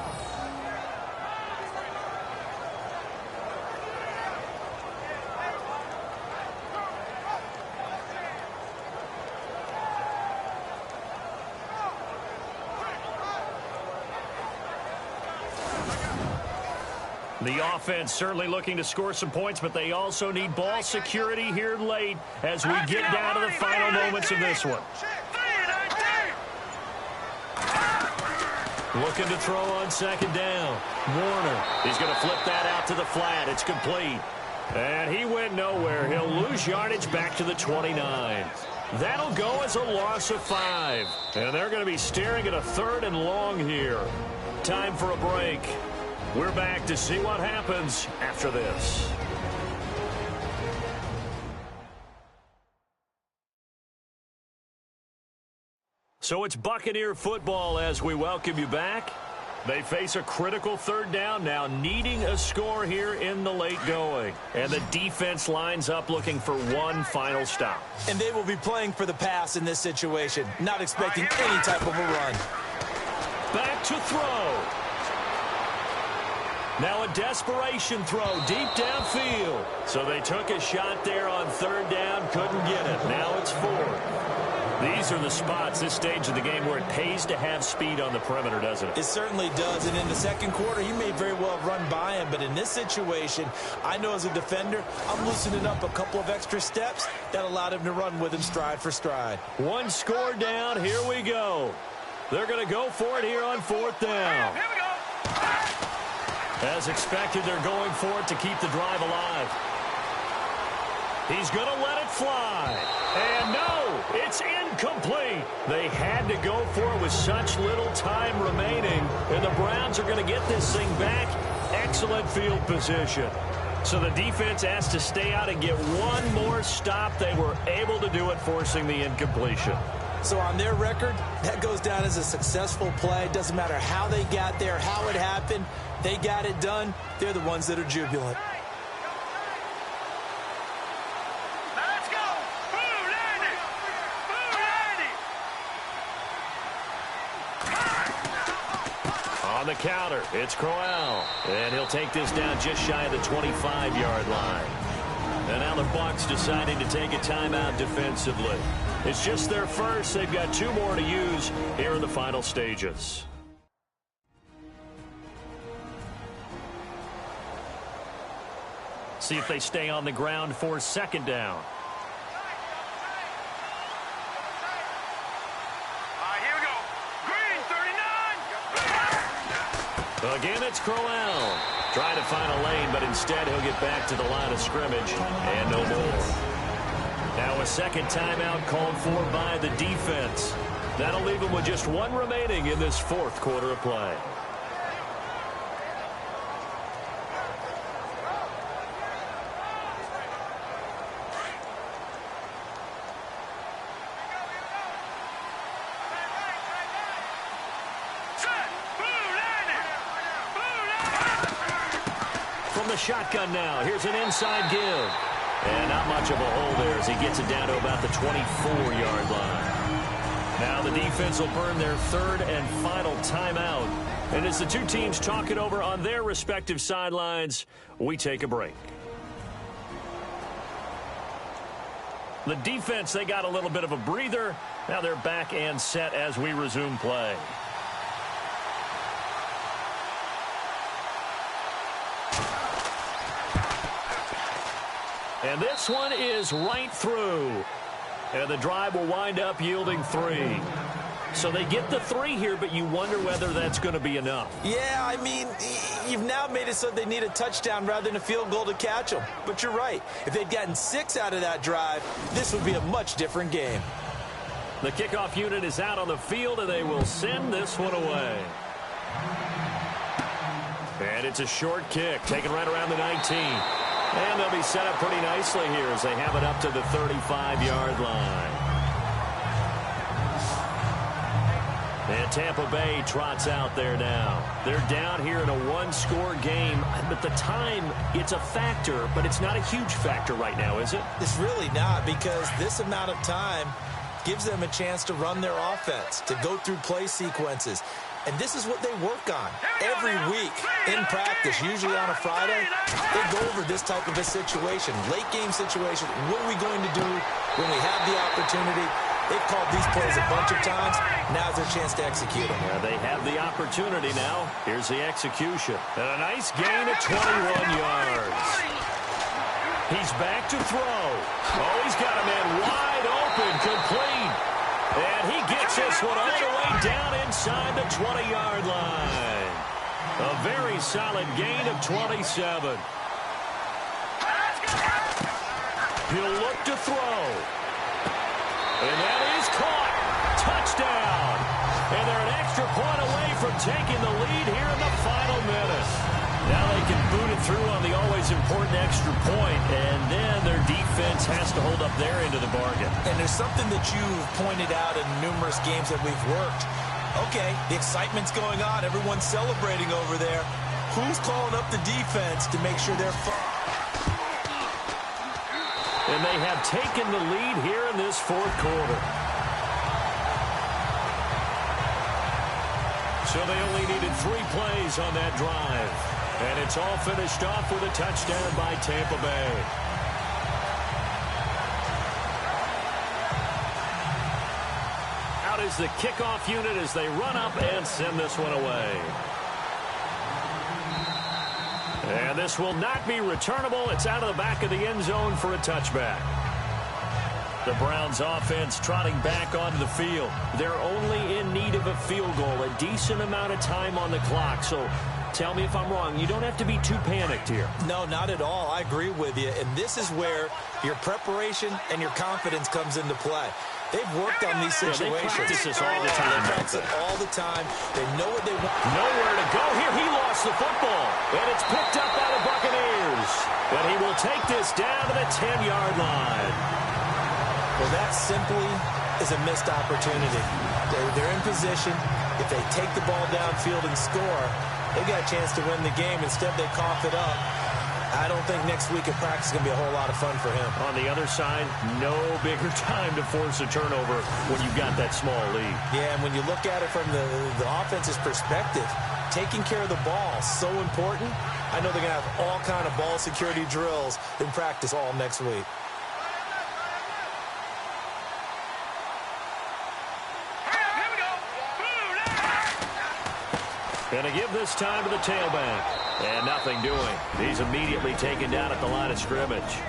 The offense certainly looking to score some points, but they also need ball security here late as we get down to the final moments of this one. Looking to throw on 2nd down. Warner, he's going to flip that out to the flat. It's complete. And he went nowhere. He'll lose yardage back to the 29. That'll go as a loss of 5. And they're going to be staring at a 3rd and long here. Time for a break. We're back to see what happens after this. So it's Buccaneer football as we welcome you back. They face a critical 3rd down now, needing a score here in the late going. And the defense lines up looking for one final stop. And they will be playing for the pass in this situation, not expecting any type of a run. Back to throw. Now a desperation throw deep downfield. So they took a shot there on 3rd down, couldn't get it. Now it's 4th. These are the spots, this stage of the game, where it pays to have speed on the perimeter, doesn't it? It certainly does. And in the second quarter, he may very well run by him. But in this situation, I know as a defender, I'm loosening up a couple of extra steps that allowed him to run with him stride for stride. One score down. Here we go. They're going to go for it here on 4th down. Here we go. As expected, they're going for it to keep the drive alive. He's going to let it fly. And no, it's incomplete. They had to go for it with such little time remaining. And the Browns are going to get this thing back. Excellent field position. So the defense has to stay out and get one more stop. They were able to do it, forcing the incompletion. So on their record, that goes down as a successful play. Doesn't matter how they got there, how it happened. They got it done. They're the ones that are jubilant. On the counter, it's Crowell. And he'll take this down just shy of the 25-yard line. And now the Bucs deciding to take a timeout defensively. It's just their first. They've got 2 more to use here in the final stages. See if they stay on the ground for 2nd down. Here we go. Green 39. Again, it's Crowell. Trying to find a lane, but instead he'll get back to the line of scrimmage and no more. Now a 2nd timeout called for by the defense. That'll leave them with just 1 remaining in this 4th quarter of play. The shotgun now. Here's an inside give. And not much of a hole there as he gets it down to about the 24-yard line. Now the defense will burn their 3rd and final timeout. And as the 2 teams talk it over on their respective sidelines, we take a break. The defense, they got a little bit of a breather. Now they're back and set as we resume play. And this one is right through. And the drive will wind up yielding 3. So they get the 3 here, but you wonder whether that's going to be enough. Yeah, I mean, you've now made it so they need a touchdown rather than a field goal to catch them. But you're right. If they'd gotten 6 out of that drive, this would be a much different game. The kickoff unit is out on the field, and they will send this one away. And it's a short kick, taken right around the 19. And they'll be set up pretty nicely here as they have it up to the 35-yard line. And Tampa Bay trots out there now. They're down here in a 1-score game. But the time, it's a factor, but it's not a huge factor right now, is it? It's really not, because this amount of time gives them a chance to run their offense, to go through play sequences. And this is what they work on every week in practice, usually on a Friday. They go over this type of a situation, late game situation. What are we going to do when we have the opportunity? They've called these plays a bunch of times. Now's their chance to execute them. Yeah, they have the opportunity now. Here's the execution. And a nice gain of 21 yards. He's back to throw. Oh, he's got a man wide open, complete. And he gets this one all the way down inside the 20-yard line. A very solid gain of 27. He'll look to throw. And that is caught. Touchdown. And they're an extra point away from taking the lead here in the final minute. Now they can boot it through on the always important extra point, and then their defense has to hold up their end of the bargain. And there's something that you've pointed out in numerous games that we've worked. Okay, the excitement's going on. Everyone's celebrating over there. Who's calling up the defense to make sure they're And they have taken the lead here in this 4th quarter. So they only needed 3 plays on that drive. And it's all finished off with a touchdown by Tampa Bay. Out is the kickoff unit as they run up and send this one away. And this will not be returnable. It's out of the back of the end zone for a touchback. The Browns offense trotting back onto the field. They're only in need of a field goal, a decent amount of time on the clock. So tell me if I'm wrong. You don't have to be too panicked here. No, not at all. I agree with you. And this is where your preparation and your confidence comes into play. They've worked on these situations. They practice this all the time. They practice it all the time. They know what they want. Nowhere to go here. He lost the football. And it's picked up by the Buccaneers. But he will take this down to the 10-yard line. Well, that simply is a missed opportunity. They're in position. If they take the ball downfield and score, they've got a chance to win the game. Instead, they cough it up. I don't think next week at practice is going to be a whole lot of fun for him. On the other side, no bigger time to force a turnover when you've got that small lead. Yeah, and when you look at it from the offense's perspective, taking care of the ball is so important. I know they're going to have all kind of ball security drills in practice all next week. Going to give this time to the tailback. And nothing doing. He's immediately taken down at the line of scrimmage.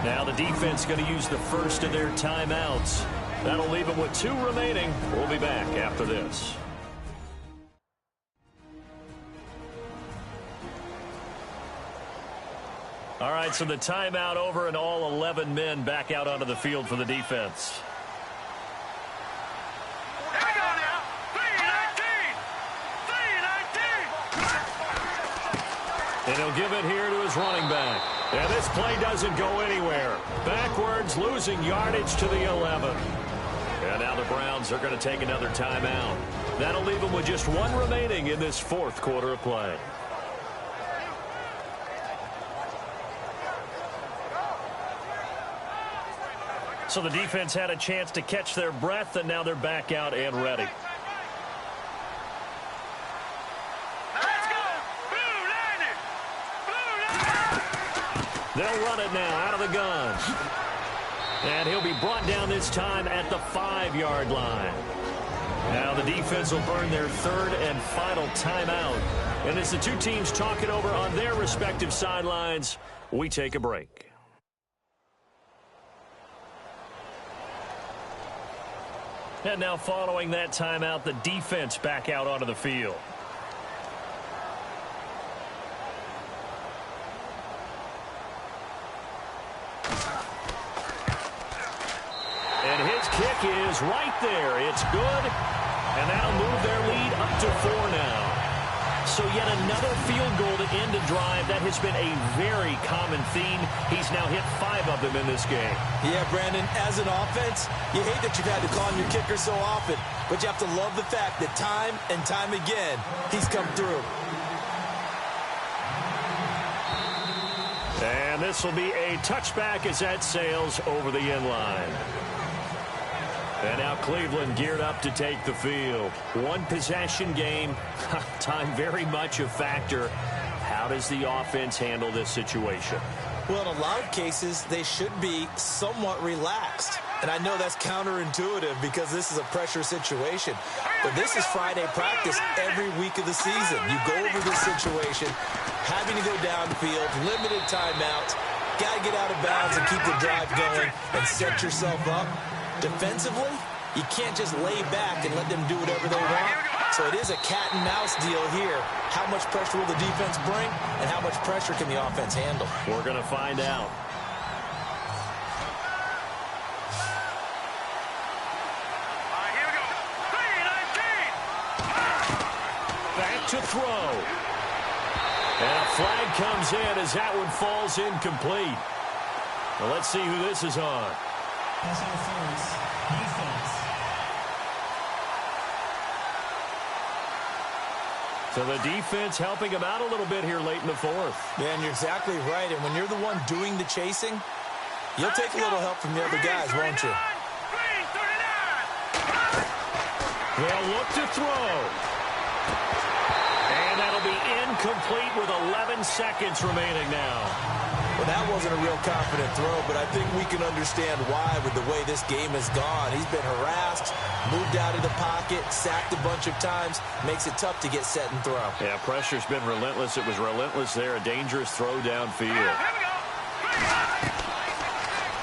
Now the defense going to use the first of their timeouts. That'll leave them with 2 remaining. We'll be back after this. All right, so the timeout over and all 11 men back out onto the field for the defense. And he'll give it here to his running back. And this play doesn't go anywhere. Backwards, losing yardage to the 11. And now the Browns are going to take another timeout. That'll leave them with just 1 remaining in this 4th quarter of play. So the defense had a chance to catch their breath, and now they're back out and ready. They'll run it now out of the gun. And he'll be brought down this time at the 5-yard line. Now the defense will burn their 3rd and final timeout. And as the 2 teams talk it over on their respective sidelines, we take a break. And now following that timeout, the defense back out onto the field. And his kick is right there. It's good. And that'll move their lead up to 4 now. So yet another field goal to end a drive. That has been a very common theme. He's now hit 5 of them in this game. Yeah, Brandon, as an offense, you hate that you've had to call on your kicker so often. But you have to love the fact that time and time again, he's come through. And this will be a touchback as that sails over the end line. And now Cleveland geared up to take the field. 1 possession game. Time very much a factor. How does the offense handle this situation? Well, in a lot of cases, they should be somewhat relaxed. And I know that's counterintuitive because this is a pressure situation. But this is Friday practice every week of the season. You go over this situation, having to go downfield, limited timeouts, got to get out of bounds and keep the drive going and set yourself up. Defensively, you can't just lay back and let them do whatever they want. So it is a cat and mouse deal here. How much pressure will the defense bring, and how much pressure can the offense handle? We're going to find out. Here we go. 3-19. Back to throw. And a flag comes in as that one falls incomplete. Well, let's see who this is on. Pass interference. Defense. So the defense helping him out a little bit here late in the 4th. Yeah, and you're exactly right. And when you're the one doing the chasing, you'll take a little help from the other guys, won't you? They'll look to throw. And that'll be incomplete with 11 seconds remaining now. Well, that wasn't a real confident throw, but I think we can understand why with the way this game has gone. He's been harassed, moved out of the pocket, sacked a bunch of times. Makes it tough to get set and throw. Yeah, pressure's been relentless. It was relentless there. A dangerous throw downfield.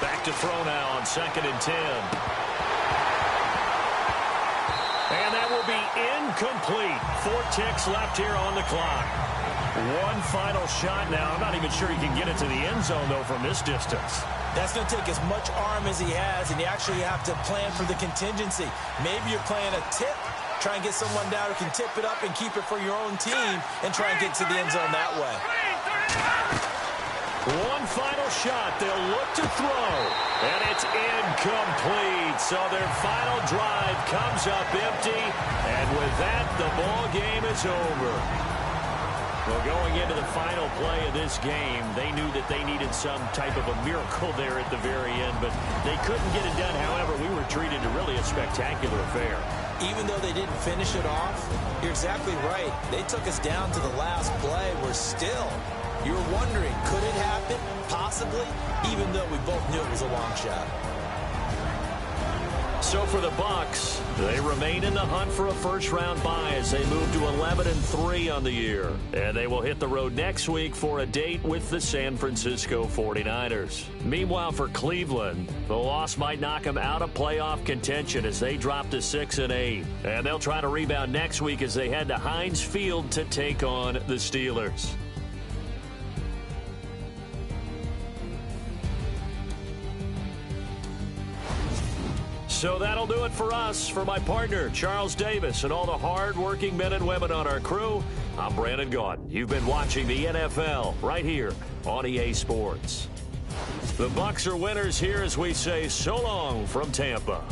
Back to throw now on 2nd and 10. And that will be incomplete. 4 ticks left here on the clock. 1 final shot now. I'm not even sure he can get it to the end zone, though, from this distance. That's going to take as much arm as he has, and you actually have to plan for the contingency. Maybe you're playing a tip. Try and get someone down who can tip it up and keep it for your own team and try and get to the end zone that way. 1 final shot. They'll look to throw. And it's incomplete. So their final drive comes up empty. And with that, the ball game is over. Well, going into the final play of this game, they knew that they needed some type of a miracle there at the very end, but they couldn't get it done. However, we were treated to really a spectacular affair. Even though they didn't finish it off, you're exactly right. They took us down to the last play. We're still, you're wondering, could it happen? Possibly, even though we both knew it was a long shot. So for the Bucs, they remain in the hunt for a first-round bye as they move to 11-3 on the year. And they will hit the road next week for a date with the San Francisco 49ers. Meanwhile, for Cleveland, the loss might knock them out of playoff contention as they drop to 6-8. And they'll try to rebound next week as they head to Heinz Field to take on the Steelers. So that'll do it for us. For my partner, Charles Davis, and all the hard-working men and women on our crew, I'm Brandon Gaudin. You've been watching the NFL right here on EA Sports. The Bucs are winners here as we say so long from Tampa.